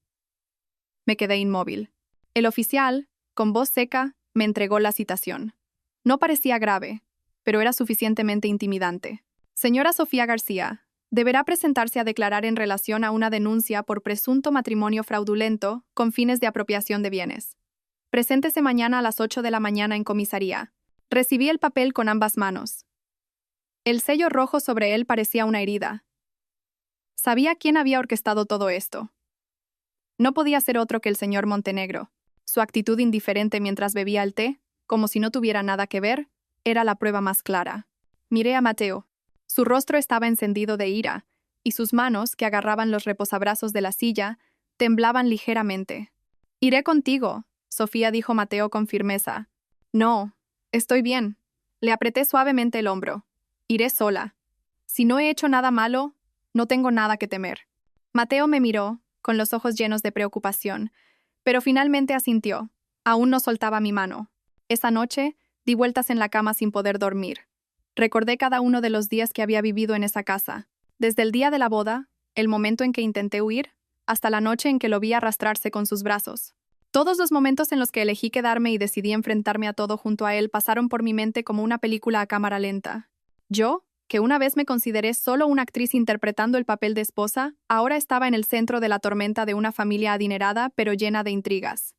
Me quedé inmóvil. El oficial, con voz seca, me entregó la citación. No parecía grave, pero era suficientemente intimidante. Señora Sofía García, deberá presentarse a declarar en relación a una denuncia por presunto matrimonio fraudulento con fines de apropiación de bienes. Preséntese mañana a las 8 de la mañana en comisaría. Recibí el papel con ambas manos. El sello rojo sobre él parecía una herida. Sabía quién había orquestado todo esto. No podía ser otro que el señor Montenegro. Su actitud indiferente mientras bebía el té, como si no tuviera nada que ver, era la prueba más clara. Miré a Mateo. Su rostro estaba encendido de ira, y sus manos, que agarraban los reposabrazos de la silla, temblaban ligeramente. «Iré contigo», Sofía dijo Mateo con firmeza. «No, estoy bien». Le apreté suavemente el hombro. «Iré sola. Si no he hecho nada malo, no tengo nada que temer». Mateo me miró, con los ojos llenos de preocupación, pero finalmente asintió. Aún no soltaba mi mano. Esa noche, di vueltas en la cama sin poder dormir. Recordé cada uno de los días que había vivido en esa casa, desde el día de la boda, el momento en que intenté huir, hasta la noche en que lo vi arrastrarse con sus brazos. Todos los momentos en los que elegí quedarme y decidí enfrentarme a todo junto a él pasaron por mi mente como una película a cámara lenta. Yo, que una vez me consideré solo una actriz interpretando el papel de esposa, ahora estaba en el centro de la tormenta de una familia adinerada pero llena de intrigas.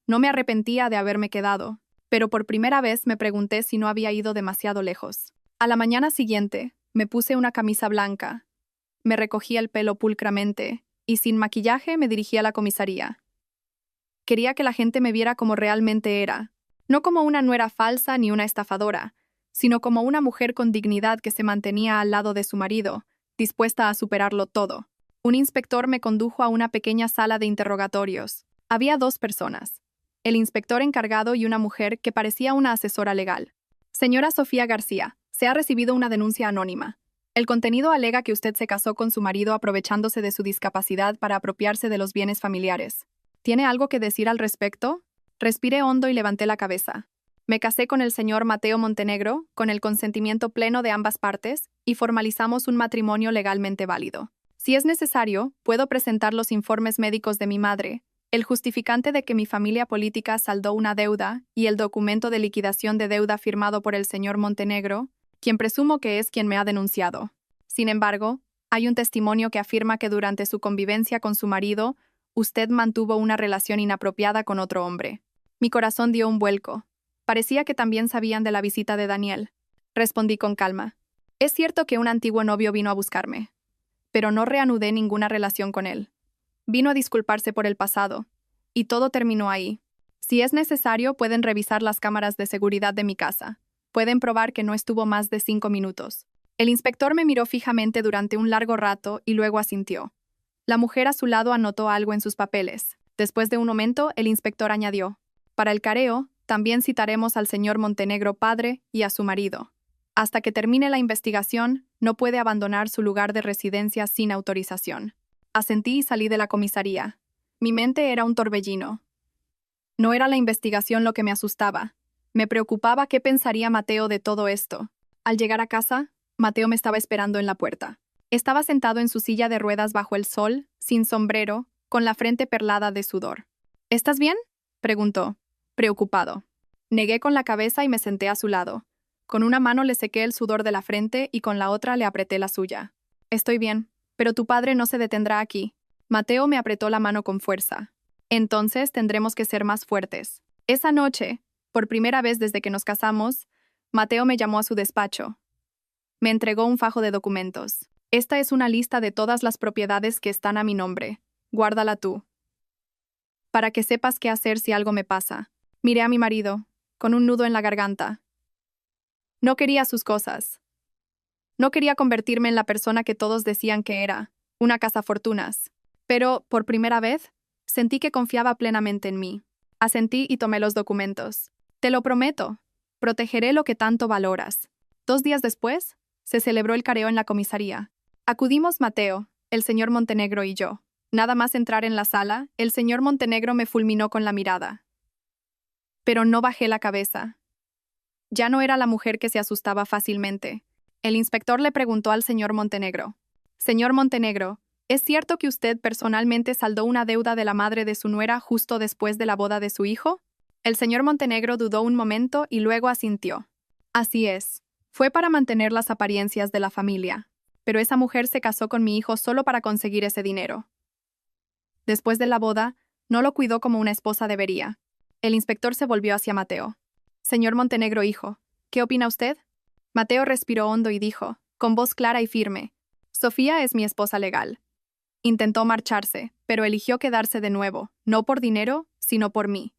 No me arrepentía de haberme quedado, pero por primera vez me pregunté si no había ido demasiado lejos. A la mañana siguiente, me puse una camisa blanca, me recogí el pelo pulcramente y sin maquillaje me dirigí a la comisaría. Quería que la gente me viera como realmente era, no como una nuera falsa ni una estafadora, sino como una mujer con dignidad que se mantenía al lado de su marido, dispuesta a superarlo todo. Un inspector me condujo a una pequeña sala de interrogatorios. Había 2 personas, el inspector encargado y una mujer que parecía una asesora legal. Señora Sofía García, se ha recibido una denuncia anónima. El contenido alega que usted se casó con su marido aprovechándose de su discapacidad para apropiarse de los bienes familiares. ¿Tiene algo que decir al respecto? Respiré hondo y levanté la cabeza. Me casé con el señor Mateo Montenegro, con el consentimiento pleno de ambas partes, y formalizamos un matrimonio legalmente válido. Si es necesario, puedo presentar los informes médicos de mi madre, el justificante de que mi familia política saldó una deuda y el documento de liquidación de deuda firmado por el señor Montenegro, quien presumo que es quien me ha denunciado. Sin embargo, hay un testimonio que afirma que durante su convivencia con su marido, usted mantuvo una relación inapropiada con otro hombre. Mi corazón dio un vuelco. Parecía que también sabían de la visita de Daniel. Respondí con calma. Es cierto que un antiguo novio vino a buscarme, pero no reanudé ninguna relación con él. Vino a disculparse por el pasado, y todo terminó ahí. Si es necesario, pueden revisar las cámaras de seguridad de mi casa. Pueden probar que no estuvo más de 5 minutos. El inspector me miró fijamente durante un largo rato y luego asintió. La mujer a su lado anotó algo en sus papeles. Después de un momento, el inspector añadió: para el careo, también citaremos al señor Montenegro padre y a su marido. Hasta que termine la investigación, no puede abandonar su lugar de residencia sin autorización. Asentí y salí de la comisaría. Mi mente era un torbellino. No era la investigación lo que me asustaba. Me preocupaba qué pensaría Mateo de todo esto. Al llegar a casa, Mateo me estaba esperando en la puerta. Estaba sentado en su silla de ruedas bajo el sol, sin sombrero, con la frente perlada de sudor. ¿Estás bien?, preguntó, preocupado. Negué con la cabeza y me senté a su lado. Con una mano le sequé el sudor de la frente y con la otra le apreté la suya. Estoy bien, pero tu padre no se detendrá aquí. Mateo me apretó la mano con fuerza. Entonces tendremos que ser más fuertes. Esa noche, por primera vez desde que nos casamos, Mateo me llamó a su despacho. Me entregó un fajo de documentos. Esta es una lista de todas las propiedades que están a mi nombre. Guárdala tú, para que sepas qué hacer si algo me pasa. Miré a mi marido, con un nudo en la garganta. No quería sus cosas. No quería convertirme en la persona que todos decían que era, una cazafortunas. Pero, por primera vez, sentí que confiaba plenamente en mí. Asentí y tomé los documentos. Te lo prometo, protegeré lo que tanto valoras. 2 días después, se celebró el careo en la comisaría. Acudimos Mateo, el señor Montenegro y yo. Nada más entrar en la sala, el señor Montenegro me fulminó con la mirada. Pero no bajé la cabeza. Ya no era la mujer que se asustaba fácilmente. El inspector le preguntó al señor Montenegro: «Señor Montenegro, ¿es cierto que usted personalmente saldó una deuda de la madre de su nuera justo después de la boda de su hijo?» El señor Montenegro dudó un momento y luego asintió. «Así es. Fue para mantener las apariencias de la familia, pero esa mujer se casó con mi hijo solo para conseguir ese dinero. Después de la boda, no lo cuidó como una esposa debería. El inspector se volvió hacia Mateo. Señor Montenegro, hijo, ¿qué opina usted? Mateo respiró hondo y dijo, con voz clara y firme, Sofía es mi esposa legal. Intentó marcharse, pero eligió quedarse de nuevo, no por dinero, sino por mí.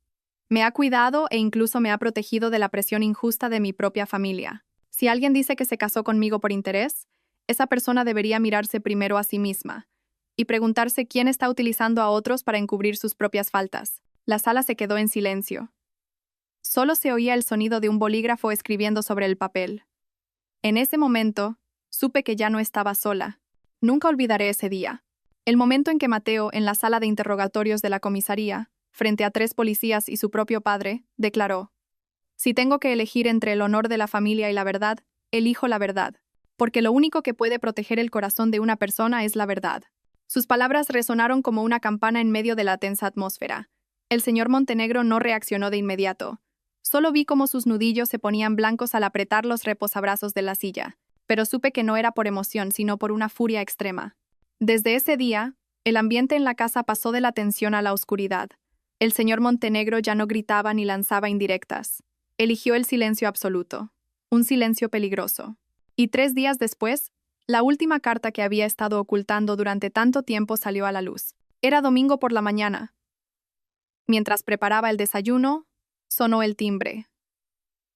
Me ha cuidado e incluso me ha protegido de la presión injusta de mi propia familia. Si alguien dice que se casó conmigo por interés, esa persona debería mirarse primero a sí misma y preguntarse quién está utilizando a otros para encubrir sus propias faltas. La sala se quedó en silencio. Solo se oía el sonido de un bolígrafo escribiendo sobre el papel. En ese momento, supe que ya no estaba sola. Nunca olvidaré ese día. El momento en que Mateo, en la sala de interrogatorios de la comisaría, frente a 3 policías y su propio padre, declaró: si tengo que elegir entre el honor de la familia y la verdad, elijo la verdad, porque lo único que puede proteger el corazón de una persona es la verdad. Sus palabras resonaron como una campana en medio de la tensa atmósfera. El señor Montenegro no reaccionó de inmediato. Solo vi cómo sus nudillos se ponían blancos al apretar los reposabrazos de la silla, pero supe que no era por emoción, sino por una furia extrema. Desde ese día, el ambiente en la casa pasó de la tensión a la oscuridad. El señor Montenegro ya no gritaba ni lanzaba indirectas. Eligió el silencio absoluto, un silencio peligroso. Y 3 días después, la última carta que había estado ocultando durante tanto tiempo salió a la luz. Era domingo por la mañana. Mientras preparaba el desayuno, sonó el timbre.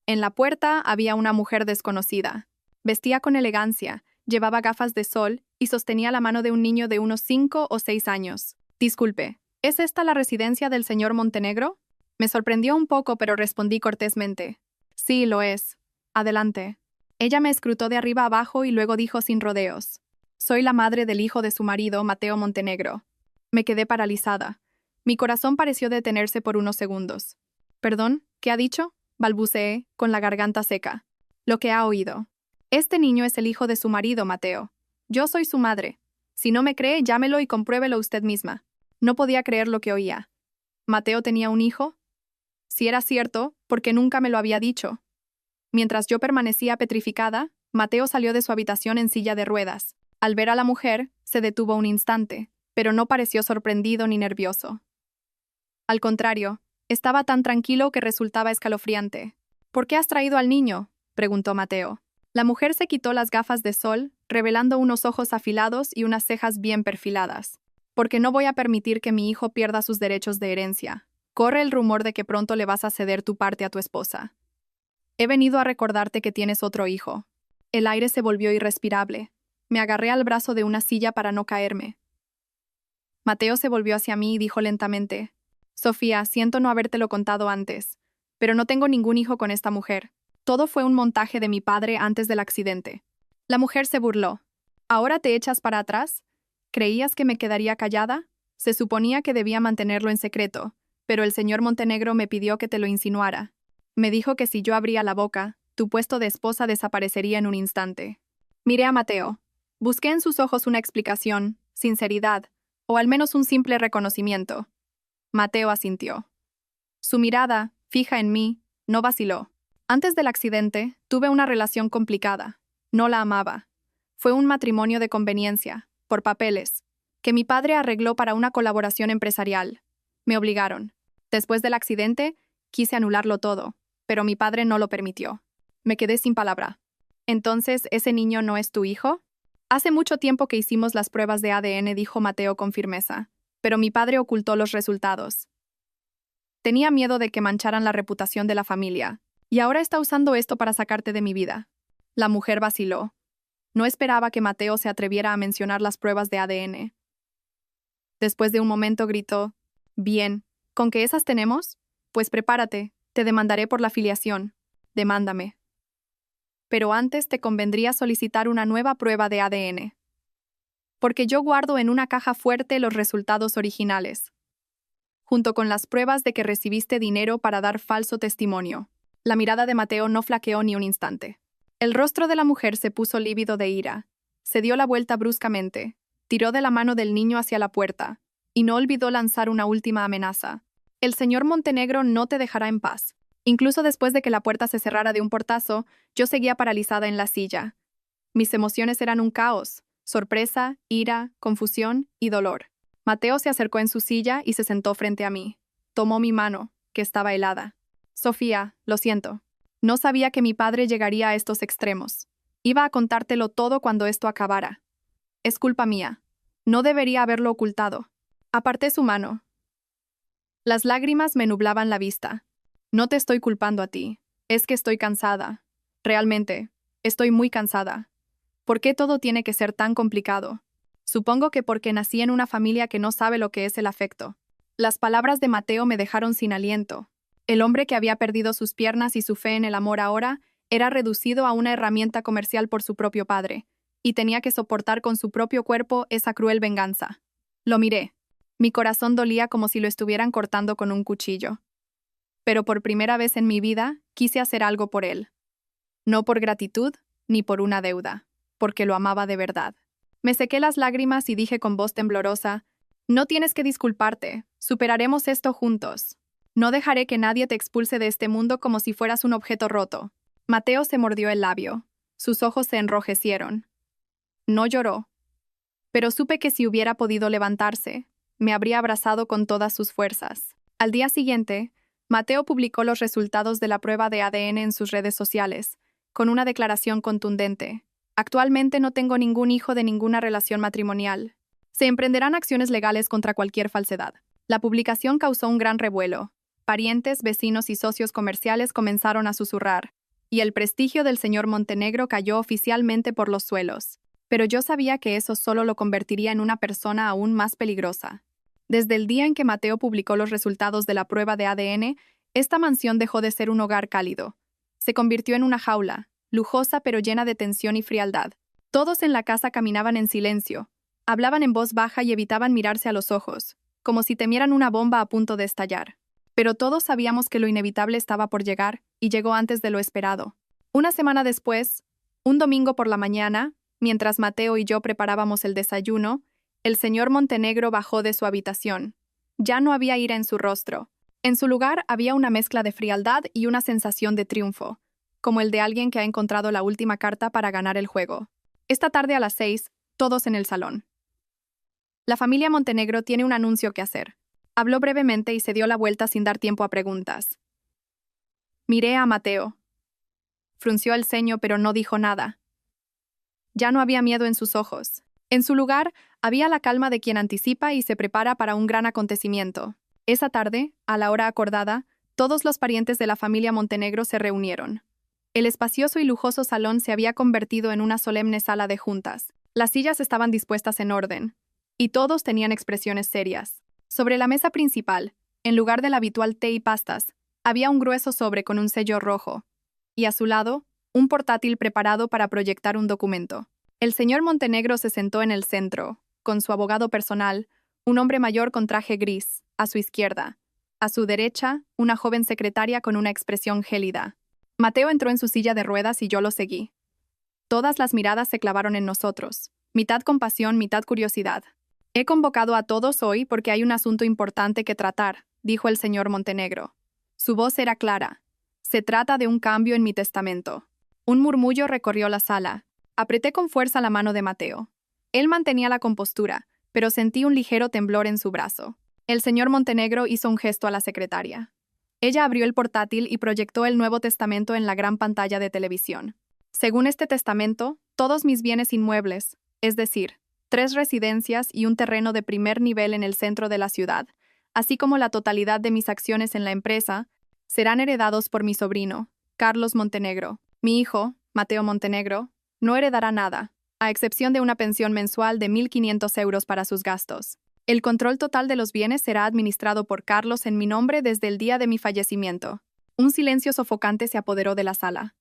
En la puerta había una mujer desconocida. Vestía con elegancia, llevaba gafas de sol y sostenía la mano de un niño de unos 5 o 6 años. Disculpe, ¿es esta la residencia del señor Montenegro? Me sorprendió un poco, pero respondí cortésmente. Sí, lo es. Adelante. Ella me escrutó de arriba abajo y luego dijo sin rodeos: soy la madre del hijo de su marido, Mateo Montenegro. Me quedé paralizada. Mi corazón pareció detenerse por unos segundos. ¿Perdón? ¿Qué ha dicho? Balbuceé, con la garganta seca. Lo que ha oído. Este niño es el hijo de su marido, Mateo. Yo soy su madre. Si no me cree, llámelo y compruébelo usted misma. No podía creer lo que oía. ¿Mateo tenía un hijo? Si era cierto, ¿por qué nunca me lo había dicho? Mientras yo permanecía petrificada, Mateo salió de su habitación en silla de ruedas. Al ver a la mujer, se detuvo un instante, pero no pareció sorprendido ni nervioso. Al contrario, estaba tan tranquilo que resultaba escalofriante. ¿Por qué has traído al niño?, preguntó Mateo. La mujer se quitó las gafas de sol, revelando unos ojos afilados y unas cejas bien perfiladas. Porque no voy a permitir que mi hijo pierda sus derechos de herencia. Corre el rumor de que pronto le vas a ceder tu parte a tu esposa. He venido a recordarte que tienes otro hijo. El aire se volvió irrespirable. Me agarré al brazo de una silla para no caerme. Mateo se volvió hacia mí y dijo lentamente: Sofía, siento no habértelo contado antes, pero no tengo ningún hijo con esta mujer. Todo fue un montaje de mi padre antes del accidente. La mujer se burló. ¿Ahora te echas para atrás? ¿Creías que me quedaría callada? Se suponía que debía mantenerlo en secreto, pero el señor Montenegro me pidió que te lo insinuara. Me dijo que si yo abría la boca, tu puesto de esposa desaparecería en un instante. Miré a Mateo. Busqué en sus ojos una explicación, sinceridad, o al menos un simple reconocimiento. Mateo asintió. Su mirada, fija en mí, no vaciló. Antes del accidente, tuve una relación complicada. No la amaba. Fue un matrimonio de conveniencia, por papeles, que mi padre arregló para una colaboración empresarial. Me obligaron. Después del accidente, quise anularlo todo, pero mi padre no lo permitió. Me quedé sin palabra. ¿Entonces, ese niño no es tu hijo? Hace mucho tiempo que hicimos las pruebas de ADN, dijo Mateo con firmeza, pero mi padre ocultó los resultados. Tenía miedo de que mancharan la reputación de la familia, y ahora está usando esto para sacarte de mi vida. La mujer vaciló. No esperaba que Mateo se atreviera a mencionar las pruebas de ADN. Después de un momento gritó: Bien, ¿con qué esas tenemos? Pues prepárate, te demandaré por la filiación. Demándame. Pero antes te convendría solicitar una nueva prueba de ADN. Porque yo guardo en una caja fuerte los resultados originales, junto con las pruebas de que recibiste dinero para dar falso testimonio. La mirada de Mateo no flaqueó ni un instante. El rostro de la mujer se puso lívido de ira. Se dio la vuelta bruscamente, tiró de la mano del niño hacia la puerta, y no olvidó lanzar una última amenaza. El señor Montenegro no te dejará en paz. Incluso después de que la puerta se cerrara de un portazo, yo seguía paralizada en la silla. Mis emociones eran un caos: sorpresa, ira, confusión y dolor. Mateo se acercó en su silla y se sentó frente a mí. Tomó mi mano, que estaba helada. Sofía, lo siento. No sabía que mi padre llegaría a estos extremos. Iba a contártelo todo cuando esto acabara. Es culpa mía. No debería haberlo ocultado. Aparté su mano. Las lágrimas me nublaban la vista. No te estoy culpando a ti. Es que estoy cansada. Realmente, estoy muy cansada. ¿Por qué todo tiene que ser tan complicado? Supongo que porque nací en una familia que no sabe lo que es el afecto. Las palabras de Mateo me dejaron sin aliento. El hombre que había perdido sus piernas y su fe en el amor ahora era reducido a una herramienta comercial por su propio padre, y tenía que soportar con su propio cuerpo esa cruel venganza. Lo miré. Mi corazón dolía como si lo estuvieran cortando con un cuchillo. Pero por primera vez en mi vida quise hacer algo por él. No por gratitud, ni por una deuda, porque lo amaba de verdad. Me sequé las lágrimas y dije con voz temblorosa: no tienes que disculparte, superaremos esto juntos. No dejaré que nadie te expulse de este mundo como si fueras un objeto roto. Mateo se mordió el labio. Sus ojos se enrojecieron. No lloró, pero supe que si hubiera podido levantarse, me habría abrazado con todas sus fuerzas. Al día siguiente, Mateo publicó los resultados de la prueba de ADN en sus redes sociales, con una declaración contundente: actualmente no tengo ningún hijo de ninguna relación matrimonial. Se emprenderán acciones legales contra cualquier falsedad. La publicación causó un gran revuelo. Parientes, vecinos y socios comerciales comenzaron a susurrar, y el prestigio del señor Montenegro cayó oficialmente por los suelos. Pero yo sabía que eso solo lo convertiría en una persona aún más peligrosa. Desde el día en que Mateo publicó los resultados de la prueba de ADN, esta mansión dejó de ser un hogar cálido. Se convirtió en una jaula, lujosa pero llena de tensión y frialdad. Todos en la casa caminaban en silencio, hablaban en voz baja y evitaban mirarse a los ojos, como si temieran una bomba a punto de estallar. Pero todos sabíamos que lo inevitable estaba por llegar, y llegó antes de lo esperado. Una semana después, un domingo por la mañana, mientras Mateo y yo preparábamos el desayuno, el señor Montenegro bajó de su habitación. Ya no había ira en su rostro. En su lugar había una mezcla de frialdad y una sensación de triunfo, como el de alguien que ha encontrado la última carta para ganar el juego. Esta tarde a las 6, todos en el salón. La familia Montenegro tiene un anuncio que hacer. Habló brevemente y se dio la vuelta sin dar tiempo a preguntas. Miré a Mateo. Frunció el ceño, pero no dijo nada. Ya no había miedo en sus ojos. En su lugar, había la calma de quien anticipa y se prepara para un gran acontecimiento. Esa tarde, a la hora acordada, todos los parientes de la familia Montenegro se reunieron. El espacioso y lujoso salón se había convertido en una solemne sala de juntas. Las sillas estaban dispuestas en orden, y todos tenían expresiones serias. Sobre la mesa principal, en lugar del habitual té y pastas, había un grueso sobre con un sello rojo, y a su lado, un portátil preparado para proyectar un documento. El señor Montenegro se sentó en el centro, con su abogado personal, un hombre mayor con traje gris, a su izquierda. A su derecha, una joven secretaria con una expresión gélida. Mateo entró en su silla de ruedas y yo lo seguí. Todas las miradas se clavaron en nosotros, mitad compasión, mitad curiosidad. He convocado a todos hoy porque hay un asunto importante que tratar, dijo el señor Montenegro. Su voz era clara. Se trata de un cambio en mi testamento. Un murmullo recorrió la sala. Apreté con fuerza la mano de Mateo. Él mantenía la compostura, pero sentí un ligero temblor en su brazo. El señor Montenegro hizo un gesto a la secretaria. Ella abrió el portátil y proyectó el Nuevo Testamento en la gran pantalla de televisión. Según este testamento, todos mis bienes inmuebles, es decir, 3 residencias y un terreno de primer nivel en el centro de la ciudad, así como la totalidad de mis acciones en la empresa, serán heredados por mi sobrino, Carlos Montenegro. Mi hijo, Mateo Montenegro, no heredará nada, a excepción de una pensión mensual de 1.500 euros para sus gastos. El control total de los bienes será administrado por Carlos en mi nombre desde el día de mi fallecimiento. Un silencio sofocante se apoderó de la sala.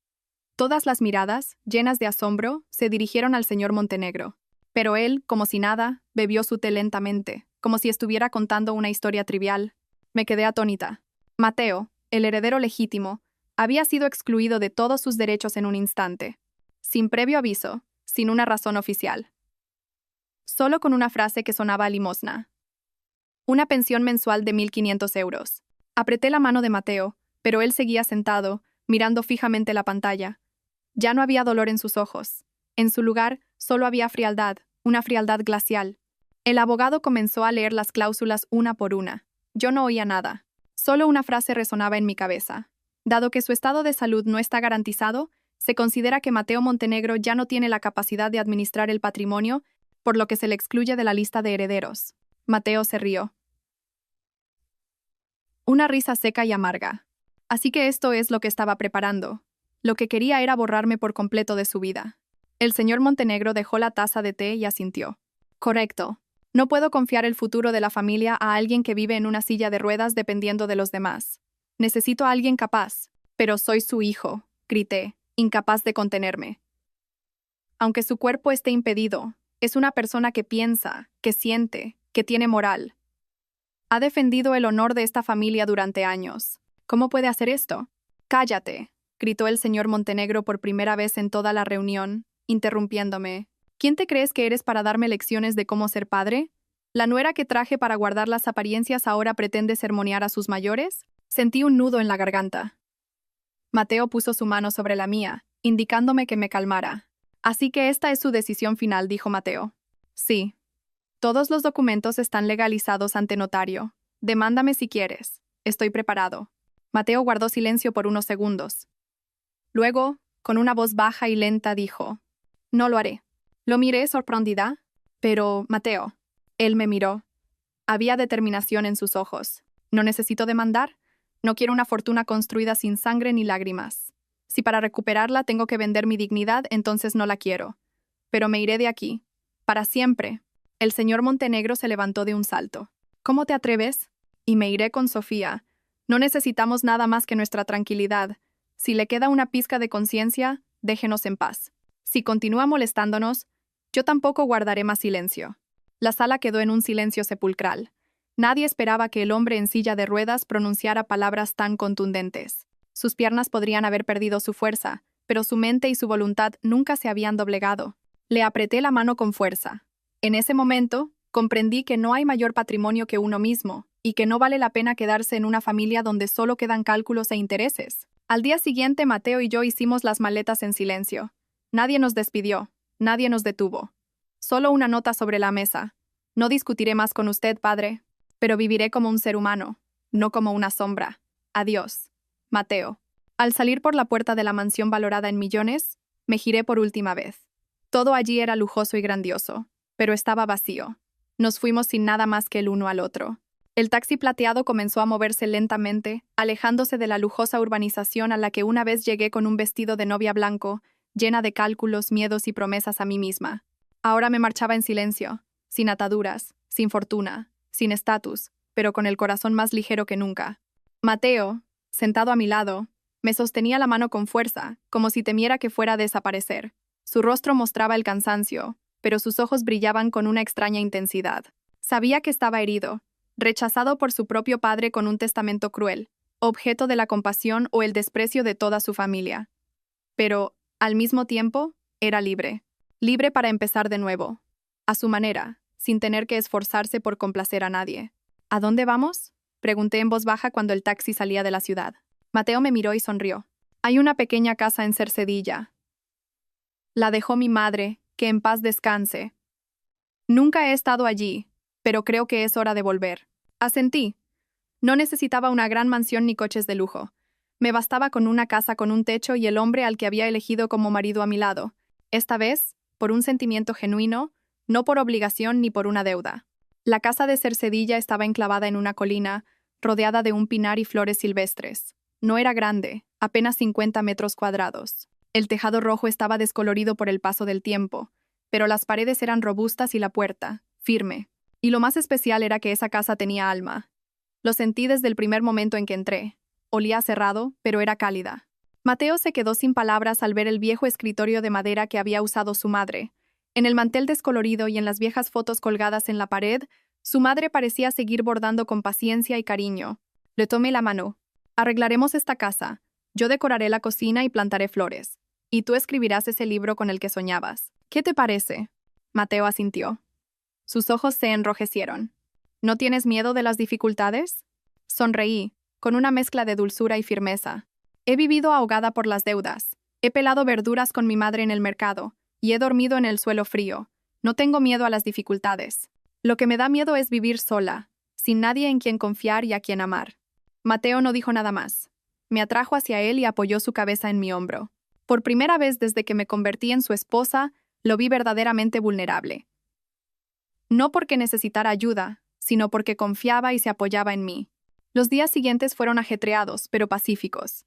Todas las miradas, llenas de asombro, se dirigieron al señor Montenegro. Pero él, como si nada, bebió su té lentamente, como si estuviera contando una historia trivial. Me quedé atónita. Mateo, el heredero legítimo, había sido excluido de todos sus derechos en un instante, sin previo aviso, sin una razón oficial. Solo con una frase que sonaba a limosna. Una pensión mensual de 1.500 euros. Apreté la mano de Mateo, pero él seguía sentado, mirando fijamente la pantalla. Ya no había dolor en sus ojos. En su lugar, solo había frialdad, una frialdad glacial. El abogado comenzó a leer las cláusulas una por una. Yo no oía nada. Solo una frase resonaba en mi cabeza. Dado que su estado de salud no está garantizado, se considera que Mateo Montenegro ya no tiene la capacidad de administrar el patrimonio, por lo que se le excluye de la lista de herederos. Mateo se rió. Una risa seca y amarga. Así que esto es lo que estaba preparando. Lo que quería era borrarme por completo de su vida. El señor Montenegro dejó la taza de té y asintió. Correcto. No puedo confiar el futuro de la familia a alguien que vive en una silla de ruedas dependiendo de los demás. Necesito a alguien capaz. Pero soy su hijo, grité, incapaz de contenerme. Aunque su cuerpo esté impedido, es una persona que piensa, que siente, que tiene moral. Ha defendido el honor de esta familia durante años. ¿Cómo puede hacer esto? Cállate, gritó el señor Montenegro por primera vez en toda la reunión, interrumpiéndome. ¿Quién te crees que eres para darme lecciones de cómo ser padre? ¿La nuera que traje para guardar las apariencias ahora pretende sermonear a sus mayores? Sentí un nudo en la garganta. Mateo puso su mano sobre la mía, indicándome que me calmara. Así que esta es su decisión final, dijo Mateo. Sí. Todos los documentos están legalizados ante notario. Demándame si quieres. Estoy preparado. Mateo guardó silencio por unos segundos. Luego, con una voz baja y lenta, dijo: No lo haré. Lo miré sorprendida. Pero, Mateo. Él me miró. Había determinación en sus ojos. No necesito demandar. No quiero una fortuna construida sin sangre ni lágrimas. Si para recuperarla tengo que vender mi dignidad, entonces no la quiero. Pero me iré de aquí. Para siempre. El señor Montenegro se levantó de un salto. ¿Cómo te atreves? Y me iré con Sofía. No necesitamos nada más que nuestra tranquilidad. Si le queda una pizca de conciencia, déjenos en paz. Si continúa molestándonos, yo tampoco guardaré más silencio. La sala quedó en un silencio sepulcral. Nadie esperaba que el hombre en silla de ruedas pronunciara palabras tan contundentes. Sus piernas podrían haber perdido su fuerza, pero su mente y su voluntad nunca se habían doblegado. Le apreté la mano con fuerza. En ese momento, comprendí que no hay mayor patrimonio que uno mismo, y que no vale la pena quedarse en una familia donde solo quedan cálculos e intereses. Al día siguiente, Mateo y yo hicimos las maletas en silencio. Nadie nos despidió, nadie nos detuvo. Solo una nota sobre la mesa. No discutiré más con usted, padre, pero viviré como un ser humano, no como una sombra. Adiós. Mateo. Al salir por la puerta de la mansión valorada en millones, me giré por última vez. Todo allí era lujoso y grandioso, pero estaba vacío. Nos fuimos sin nada más que el uno al otro. El taxi plateado comenzó a moverse lentamente, alejándose de la lujosa urbanización a la que una vez llegué con un vestido de novia blanco, llena de cálculos, miedos y promesas a mí misma. Ahora me marchaba en silencio, sin ataduras, sin fortuna, sin estatus, pero con el corazón más ligero que nunca. Mateo, sentado a mi lado, me sostenía la mano con fuerza, como si temiera que fuera a desaparecer. Su rostro mostraba el cansancio, pero sus ojos brillaban con una extraña intensidad. Sabía que estaba herido, rechazado por su propio padre con un testamento cruel, objeto de la compasión o el desprecio de toda su familia. Pero, al mismo tiempo, era libre. Libre para empezar de nuevo. A su manera, sin tener que esforzarse por complacer a nadie. ¿A dónde vamos?, pregunté en voz baja cuando el taxi salía de la ciudad. Mateo me miró y sonrió. Hay una pequeña casa en Cercedilla. La dejó mi madre, que en paz descanse. Nunca he estado allí, pero creo que es hora de volver. Asentí. No necesitaba una gran mansión ni coches de lujo. Me bastaba con una casa con un techo y el hombre al que había elegido como marido a mi lado. Esta vez, por un sentimiento genuino, no por obligación ni por una deuda. La casa de Cercedilla estaba enclavada en una colina, rodeada de un pinar y flores silvestres. No era grande, apenas 50 metros cuadrados. El tejado rojo estaba descolorido por el paso del tiempo, pero las paredes eran robustas y la puerta, firme. Y lo más especial era que esa casa tenía alma. Lo sentí desde el primer momento en que entré. Olía a cerrado, pero era cálida. Mateo se quedó sin palabras al ver el viejo escritorio de madera que había usado su madre. En el mantel descolorido y en las viejas fotos colgadas en la pared, su madre parecía seguir bordando con paciencia y cariño. Le tomé la mano. Arreglaremos esta casa. Yo decoraré la cocina y plantaré flores. Y tú escribirás ese libro con el que soñabas. ¿Qué te parece? Mateo asintió. Sus ojos se enrojecieron. ¿No tienes miedo de las dificultades? Sonreí. con una mezcla de dulzura y firmeza. He vivido ahogada por las deudas. He pelado verduras con mi madre en el mercado, y he dormido en el suelo frío. No tengo miedo a las dificultades. Lo que me da miedo es vivir sola, sin nadie en quien confiar y a quien amar. Mateo no dijo nada más. Me atrajo hacia él y apoyó su cabeza en mi hombro. Por primera vez desde que me convertí en su esposa, lo vi verdaderamente vulnerable. No porque necesitara ayuda, sino porque confiaba y se apoyaba en mí. Los días siguientes fueron ajetreados, pero pacíficos.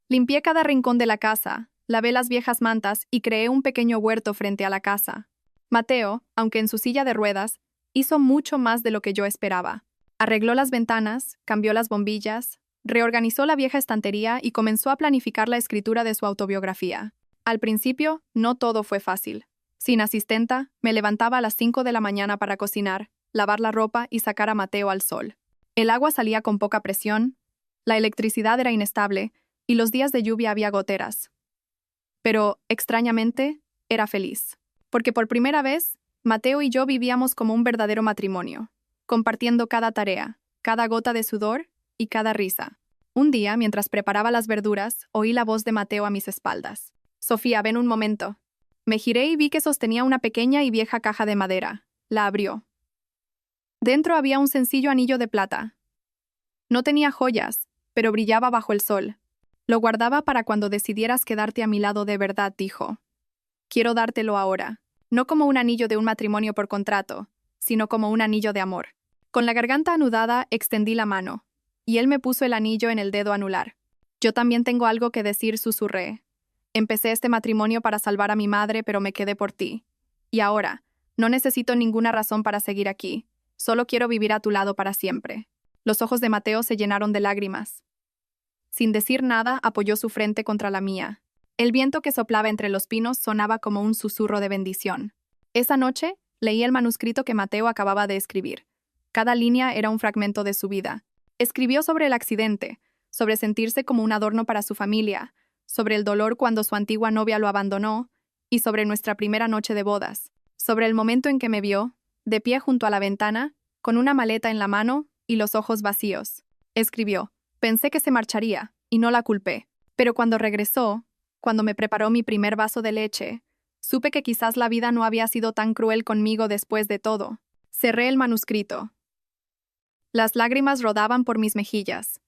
Limpié cada rincón de la casa, lavé las viejas mantas y creé un pequeño huerto frente a la casa. Mateo, aunque en su silla de ruedas, hizo mucho más de lo que yo esperaba. Arregló las ventanas, cambió las bombillas, reorganizó la vieja estantería y comenzó a planificar la escritura de su autobiografía. Al principio, no todo fue fácil. Sin asistenta, me levantaba a las 5 de la mañana para cocinar, lavar la ropa y sacar a Mateo al sol. El agua salía con poca presión, la electricidad era inestable y los días de lluvia había goteras. Pero, extrañamente, era feliz. Porque por primera vez, Mateo y yo vivíamos como un verdadero matrimonio, compartiendo cada tarea, cada gota de sudor y cada risa. Un día, mientras preparaba las verduras, oí la voz de Mateo a mis espaldas. «Sofía, ven un momento». Me giré y vi que sostenía una pequeña y vieja caja de madera. La abrió. Dentro había un sencillo anillo de plata. No tenía joyas, pero brillaba bajo el sol. Lo guardaba para cuando decidieras quedarte a mi lado de verdad, dijo. Quiero dártelo ahora, no como un anillo de un matrimonio por contrato, sino como un anillo de amor. Con la garganta anudada, extendí la mano, y él me puso el anillo en el dedo anular. Yo también tengo algo que decir, susurré. Empecé este matrimonio para salvar a mi madre, pero me quedé por ti. Y ahora, no necesito ninguna razón para seguir aquí. Solo quiero vivir a tu lado para siempre. Los ojos de Mateo se llenaron de lágrimas. Sin decir nada, apoyó su frente contra la mía. El viento que soplaba entre los pinos sonaba como un susurro de bendición. Esa noche, leí el manuscrito que Mateo acababa de escribir. Cada línea era un fragmento de su vida. Escribió sobre el accidente, sobre sentirse como un adorno para su familia, sobre el dolor cuando su antigua novia lo abandonó, y sobre nuestra primera noche de bodas, sobre el momento en que me vio, de pie junto a la ventana, con una maleta en la mano y los ojos vacíos. Escribió, pensé que se marcharía, y no la culpé. Pero cuando regresó, cuando me preparó mi primer vaso de leche, supe que quizás la vida no había sido tan cruel conmigo después de todo. Cerré el manuscrito. Las lágrimas rodaban por mis mejillas.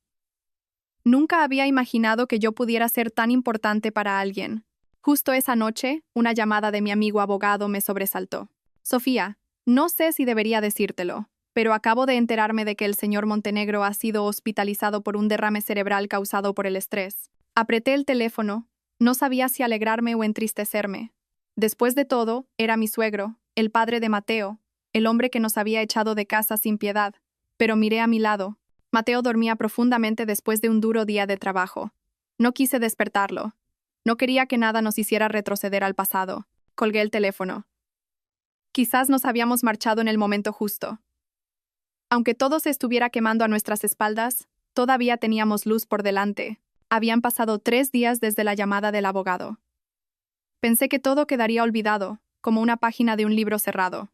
Nunca había imaginado que yo pudiera ser tan importante para alguien. Justo esa noche, una llamada de mi amigo abogado me sobresaltó. Sofía, no sé si debería decírtelo, pero acabo de enterarme de que el señor Montenegro ha sido hospitalizado por un derrame cerebral causado por el estrés. Apreté el teléfono. No sabía si alegrarme o entristecerme. Después de todo, era mi suegro, el padre de Mateo, el hombre que nos había echado de casa sin piedad. Pero miré a mi lado. Mateo dormía profundamente después de un duro día de trabajo. No quise despertarlo. No quería que nada nos hiciera retroceder al pasado. Colgué el teléfono. Quizás nos habíamos marchado en el momento justo. Aunque todo se estuviera quemando a nuestras espaldas, todavía teníamos luz por delante. Habían pasado 3 días desde la llamada del abogado. Pensé que todo quedaría olvidado, como una página de un libro cerrado.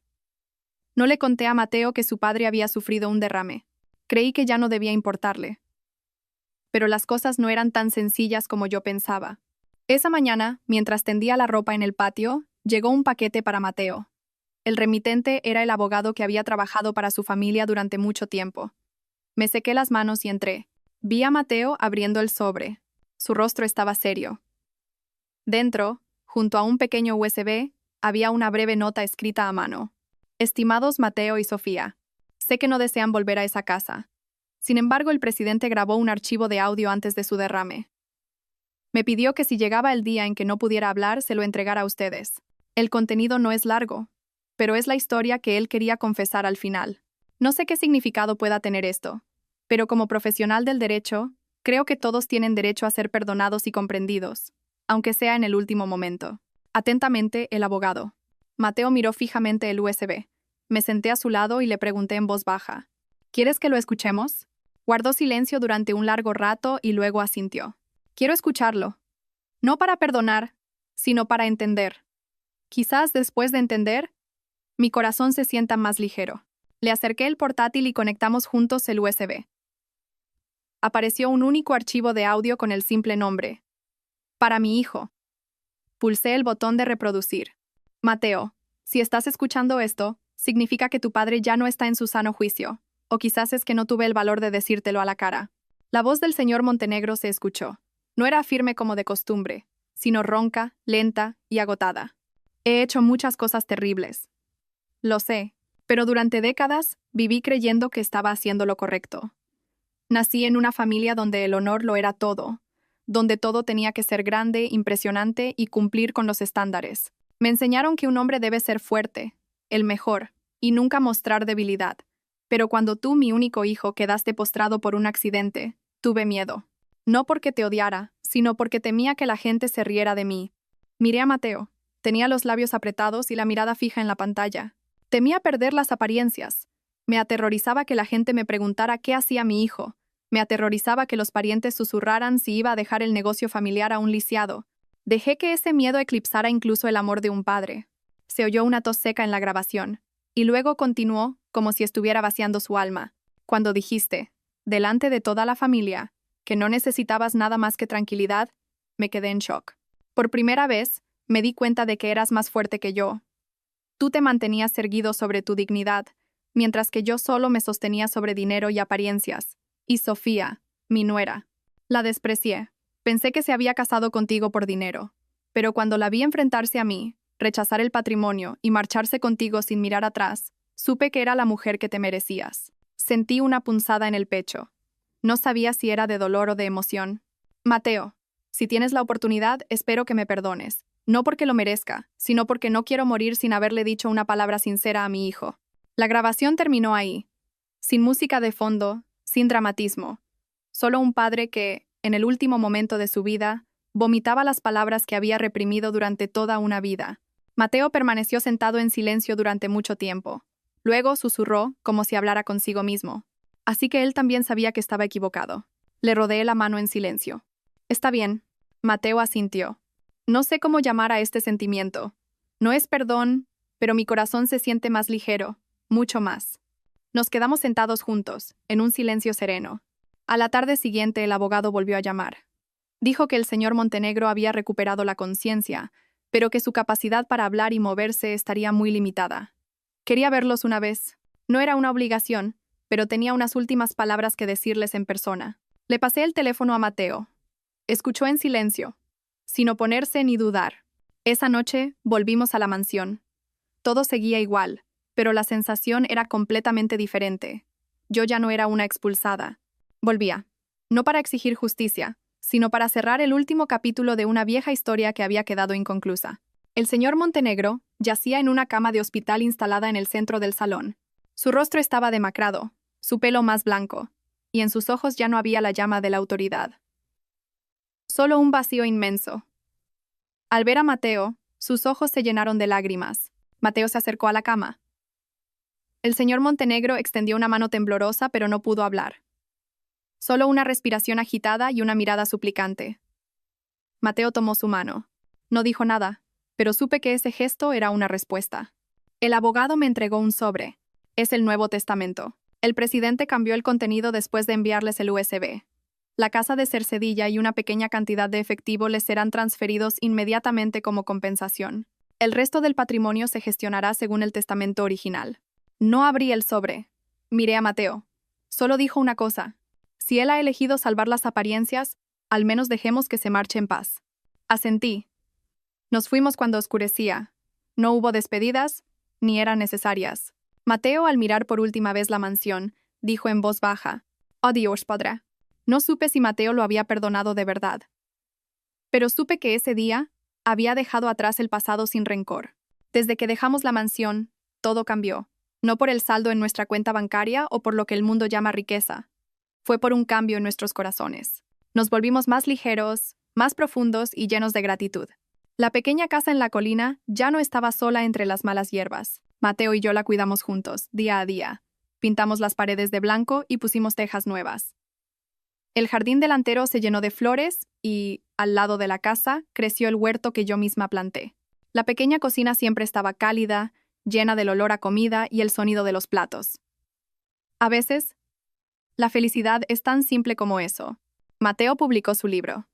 No le conté a Mateo que su padre había sufrido un derrame. Creí que ya no debía importarle. Pero las cosas no eran tan sencillas como yo pensaba. Esa mañana, mientras tendía la ropa en el patio, llegó un paquete para Mateo. El remitente era el abogado que había trabajado para su familia durante mucho tiempo. Me sequé las manos y entré. Vi a Mateo abriendo el sobre. Su rostro estaba serio. Dentro, junto a un pequeño USB, había una breve nota escrita a mano. Estimados Mateo y Sofía, sé que no desean volver a esa casa. Sin embargo, el presidente grabó un archivo de audio antes de su derrame. Me pidió que si llegaba el día en que no pudiera hablar, se lo entregara a ustedes. El contenido no es largo, pero es la historia que él quería confesar al final. No sé qué significado pueda tener esto, pero como profesional del derecho, creo que todos tienen derecho a ser perdonados y comprendidos, aunque sea en el último momento. Atentamente, el abogado. Mateo miró fijamente el USB. Me senté a su lado y le pregunté en voz baja. ¿Quieres que lo escuchemos? Guardó silencio durante un largo rato y luego asintió. Quiero escucharlo. No para perdonar, sino para entender. Quizás después de entender, mi corazón se sienta más ligero. Le acerqué el portátil y conectamos juntos el USB. apareció un único archivo de audio con el simple nombre. Para mi hijo. Pulsé el botón de reproducir. Mateo, si estás escuchando esto, significa que tu padre ya no está en su sano juicio, o quizás es que no tuve el valor de decírtelo a la cara. La voz del señor Montenegro se escuchó. No era firme como de costumbre, sino ronca, lenta y agotada. He hecho muchas cosas terribles. Lo sé, pero durante décadas viví creyendo que estaba haciendo lo correcto. Nací en una familia donde el honor lo era todo, donde todo tenía que ser grande, impresionante y cumplir con los estándares. Me enseñaron que un hombre debe ser fuerte, el mejor, y nunca mostrar debilidad. Pero cuando tú, mi único hijo, quedaste postrado por un accidente, tuve miedo. No porque te odiara, sino porque temía que la gente se riera de mí. Miré a Mateo. Tenía los labios apretados y la mirada fija en la pantalla. Temía perder las apariencias. Me aterrorizaba que la gente me preguntara qué hacía mi hijo. Me aterrorizaba que los parientes susurraran si iba a dejar el negocio familiar a un lisiado. Dejé que ese miedo eclipsara incluso el amor de un padre. Se oyó una tos seca en la grabación, y luego continuó como si estuviera vaciando su alma. Cuando dijiste, delante de toda la familia, que no necesitabas nada más que tranquilidad, me quedé en shock. Por primera vez, me di cuenta de que eras más fuerte que yo. Tú te mantenías erguido sobre tu dignidad, mientras que yo solo me sostenía sobre dinero y apariencias. Y Sofía, mi nuera, la desprecié. Pensé que se había casado contigo por dinero. Pero cuando la vi enfrentarse a mí, rechazar el patrimonio y marcharse contigo sin mirar atrás, supe que era la mujer que te merecías. Sentí una punzada en el pecho. No sabía si era de dolor o de emoción. Mateo, si tienes la oportunidad, espero que me perdones. No porque lo merezca, sino porque no quiero morir sin haberle dicho una palabra sincera a mi hijo. La grabación terminó ahí. Sin música de fondo, sin dramatismo. Solo un padre que, en el último momento de su vida, vomitaba las palabras que había reprimido durante toda una vida. Mateo permaneció sentado en silencio durante mucho tiempo. Luego susurró, como si hablara consigo mismo. Así que él también sabía que estaba equivocado. Le rodeé la mano en silencio. Está bien. Mateo asintió. No sé cómo llamar a este sentimiento. No es perdón, pero mi corazón se siente más ligero, mucho más. Nos quedamos sentados juntos, en un silencio sereno. A la tarde siguiente el abogado volvió a llamar. Dijo que el señor Montenegro había recuperado la conciencia, pero que su capacidad para hablar y moverse estaría muy limitada. Quería verlos una vez. No era una obligación, pero tenía unas últimas palabras que decirles en persona. Le pasé el teléfono a Mateo. Escuchó en silencio, sin oponerse ni dudar. Esa noche volvimos a la mansión. Todo seguía igual, pero la sensación era completamente diferente. Yo ya no era una expulsada. Volvía. No para exigir justicia, sino para cerrar el último capítulo de una vieja historia que había quedado inconclusa. El señor Montenegro yacía en una cama de hospital instalada en el centro del salón. Su rostro estaba demacrado, su pelo más blanco, y en sus ojos ya no había la llama de la autoridad. Solo un vacío inmenso. Al ver a Mateo, sus ojos se llenaron de lágrimas. Mateo se acercó a la cama. El señor Montenegro extendió una mano temblorosa, pero no pudo hablar. Solo una respiración agitada y una mirada suplicante. Mateo tomó su mano. No dijo nada, pero supe que ese gesto era una respuesta. El abogado me entregó un sobre. Es el Nuevo Testamento. El presidente cambió el contenido después de enviarles el USB. La casa de Cercedilla y una pequeña cantidad de efectivo les serán transferidos inmediatamente como compensación. El resto del patrimonio se gestionará según el testamento original. No abrí el sobre. Miré a Mateo. Solo dijo una cosa. Si él ha elegido salvar las apariencias, al menos dejemos que se marche en paz. Asentí. Nos fuimos cuando oscurecía. No hubo despedidas, ni eran necesarias. Mateo, al mirar por última vez la mansión, dijo en voz baja: «Adiós, padre». No supe si Mateo lo había perdonado de verdad. Pero supe que ese día había dejado atrás el pasado sin rencor. Desde que dejamos la mansión, todo cambió. No por el saldo en nuestra cuenta bancaria o por lo que el mundo llama riqueza. Fue por un cambio en nuestros corazones. Nos volvimos más ligeros, más profundos y llenos de gratitud. La pequeña casa en la colina ya no estaba sola entre las malas hierbas. Mateo y yo la cuidamos juntos, día a día. Pintamos las paredes de blanco y pusimos tejas nuevas. El jardín delantero se llenó de flores y, al lado de la casa, creció el huerto que yo misma planté. La pequeña cocina siempre estaba cálida, llena del olor a comida y el sonido de los platos. A veces, La felicidad es tan simple como eso. Mateo publicó su libro.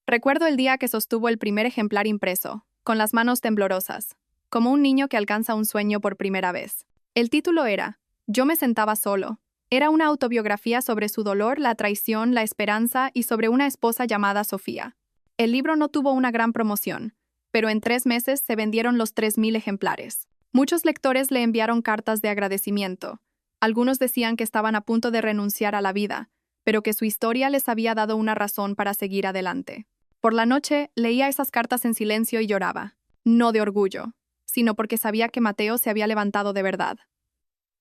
Recuerdo el día que sostuvo el primer ejemplar impreso, con las manos temblorosas, como un niño que alcanza un sueño por primera vez. El título era Yo me sentaba solo. Era una autobiografía sobre su dolor, la traición, la esperanza y sobre una esposa llamada Sofía. El libro no tuvo una gran promoción, pero en 3 meses se vendieron los 3.000 ejemplares. Muchos lectores le enviaron cartas de agradecimiento. Algunos decían que estaban a punto de renunciar a la vida, pero que su historia les había dado una razón para seguir adelante. Por la noche, leía esas cartas en silencio y lloraba, no de orgullo, sino porque sabía que Mateo se había levantado de verdad.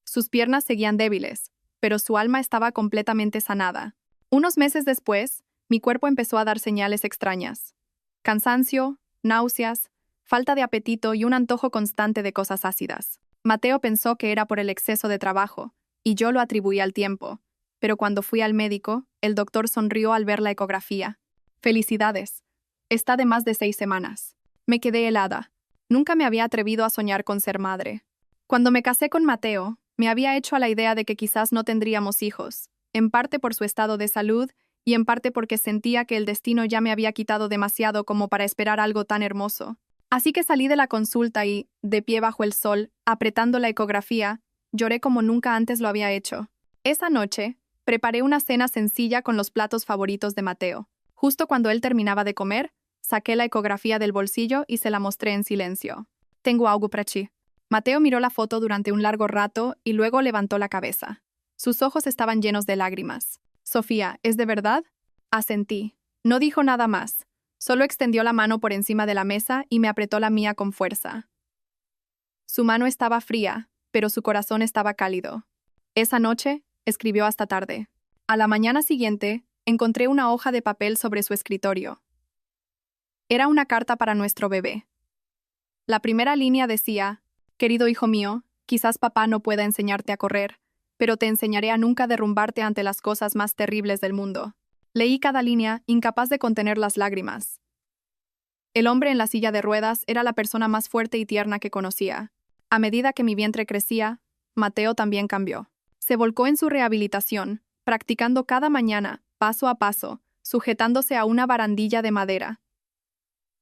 Sus piernas seguían débiles, pero su alma estaba completamente sanada. Unos meses después, mi cuerpo empezó a dar señales extrañas. Cansancio, náuseas, falta de apetito y un antojo constante de cosas ácidas. Mateo pensó que era por el exceso de trabajo, y yo lo atribuí al tiempo. Pero cuando fui al médico, el doctor sonrió al ver la ecografía. Felicidades. Está de más de 6 semanas. Me quedé helada. Nunca me había atrevido a soñar con ser madre. Cuando me casé con Mateo, me había hecho a la idea de que quizás no tendríamos hijos, en parte por su estado de salud y en parte porque sentía que el destino ya me había quitado demasiado como para esperar algo tan hermoso. Así que salí de la consulta y, de pie bajo el sol, apretando la ecografía, lloré como nunca antes lo había hecho. Esa noche, preparé una cena sencilla con los platos favoritos de Mateo. Justo cuando él terminaba de comer, saqué la ecografía del bolsillo y se la mostré en silencio. Tengo algo para ti. Mateo miró la foto durante un largo rato y luego levantó la cabeza. Sus ojos estaban llenos de lágrimas. Sofía, ¿es de verdad? Asentí. No dijo nada más. Solo extendió la mano por encima de la mesa y me apretó la mía con fuerza. Su mano estaba fría, pero su corazón estaba cálido. Esa noche, escribió hasta tarde. A la mañana siguiente, encontré una hoja de papel sobre su escritorio. Era una carta para nuestro bebé. La primera línea decía: Querido hijo mío, quizás papá no pueda enseñarte a correr, pero te enseñaré a nunca derrumbarte ante las cosas más terribles del mundo. Leí cada línea, incapaz de contener las lágrimas. El hombre en la silla de ruedas era la persona más fuerte y tierna que conocía. A medida que mi vientre crecía, Mateo también cambió. Se volcó en su rehabilitación, practicando cada mañana, paso a paso, sujetándose a una barandilla de madera.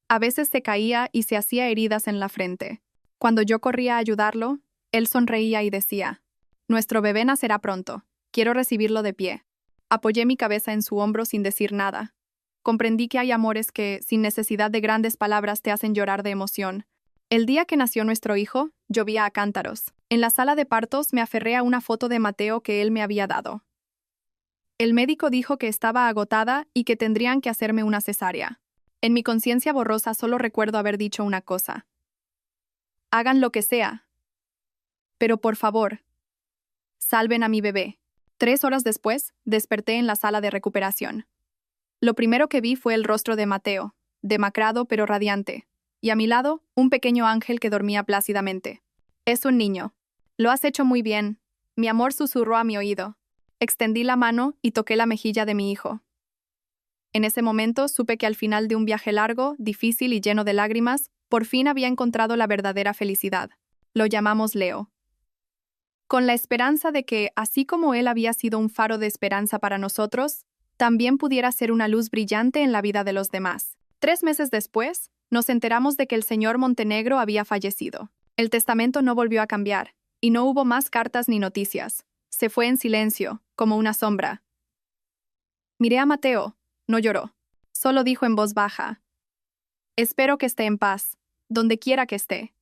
A veces se caía y se hacía heridas en la frente. Cuando yo corría a ayudarlo, él sonreía y decía: Nuestro bebé nacerá pronto. Quiero recibirlo de pie. Apoyé mi cabeza en su hombro sin decir nada. Comprendí que hay amores que, sin necesidad de grandes palabras, te hacen llorar de emoción. El día que nació nuestro hijo, llovía a cántaros. En la sala de partos me aferré a una foto de Mateo que él me había dado. El médico dijo que estaba agotada y que tendrían que hacerme una cesárea. En mi conciencia borrosa solo recuerdo haber dicho una cosa: hagan lo que sea. Pero por favor, salven a mi bebé. 3 horas después, desperté en la sala de recuperación. Lo primero que vi fue el rostro de Mateo, demacrado pero radiante, y a mi lado, un pequeño ángel que dormía plácidamente. Es un niño. Lo has hecho muy bien. Mi amor susurró a mi oído. Extendí la mano y toqué la mejilla de mi hijo. En ese momento supe que al final de un viaje largo, difícil y lleno de lágrimas, por fin había encontrado la verdadera felicidad. Lo llamamos Leo. Con la esperanza de que, así como él había sido un faro de esperanza para nosotros, también pudiera ser una luz brillante en la vida de los demás. 3 meses después, nos enteramos de que el señor Montenegro había fallecido. El testamento no volvió a cambiar, y no hubo más cartas ni noticias. Se fue en silencio, como una sombra. Miré a Mateo. No lloró. Solo dijo en voz baja: Espero que esté en paz, donde quiera que esté.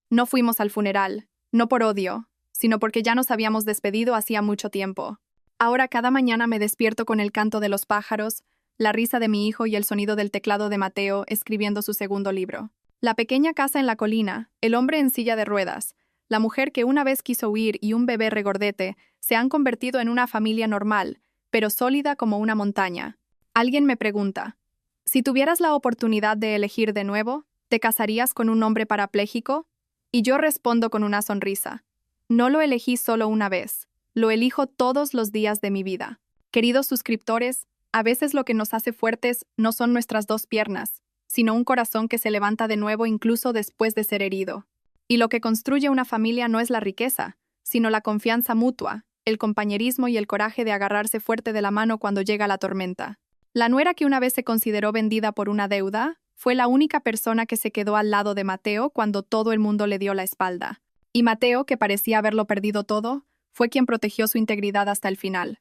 No fuimos al funeral, no por odio, sino porque ya nos habíamos despedido hacía mucho tiempo. Ahora cada mañana me despierto con el canto de los pájaros, la risa de mi hijo y el sonido del teclado de Mateo escribiendo su segundo libro. La pequeña casa en la colina, el hombre en silla de ruedas, la mujer que una vez quiso huir y un bebé regordete se han convertido en una familia normal, pero sólida como una montaña. Alguien me pregunta: si tuvieras la oportunidad de elegir de nuevo, ¿te casarías con un hombre parapléjico? Y yo respondo con una sonrisa: no lo elegí solo una vez, lo elijo todos los días de mi vida. Queridos suscriptores, a veces lo que nos hace fuertes no son nuestras 2 piernas, sino un corazón que se levanta de nuevo incluso después de ser herido. Y lo que construye una familia no es la riqueza, sino la confianza mutua, el compañerismo y el coraje de agarrarse fuerte de la mano cuando llega la tormenta. La nuera que una vez se consideró vendida por una deuda, fue la única persona que se quedó al lado de Mateo cuando todo el mundo le dio la espalda. Y Mateo, que parecía haberlo perdido todo, fue quien protegió su integridad hasta el final.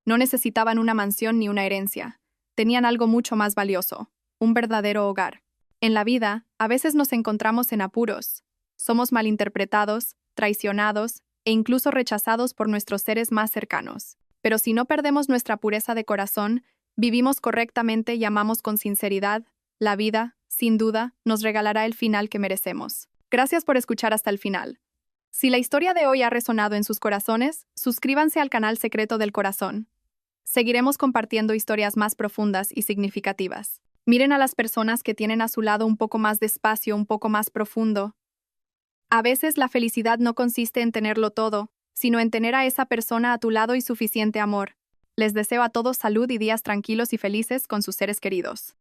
No necesitaban una mansión ni una herencia. Tenían algo mucho más valioso, un verdadero hogar. En la vida, a veces nos encontramos en apuros. Somos malinterpretados, traicionados e incluso rechazados por nuestros seres más cercanos. Pero si no perdemos nuestra pureza de corazón, vivimos correctamente y amamos con sinceridad, la vida, sin duda, nos regalará el final que merecemos. Gracias por escuchar hasta el final. Si la historia de hoy ha resonado en sus corazones, suscríbanse al canal Secreto del Corazón. Seguiremos compartiendo historias más profundas y significativas. Miren a las personas que tienen a su lado un poco más de espacio, un poco más profundo. A veces la felicidad no consiste en tenerlo todo, sino en tener a esa persona a tu lado y suficiente amor. Les deseo a todos salud y días tranquilos y felices con sus seres queridos.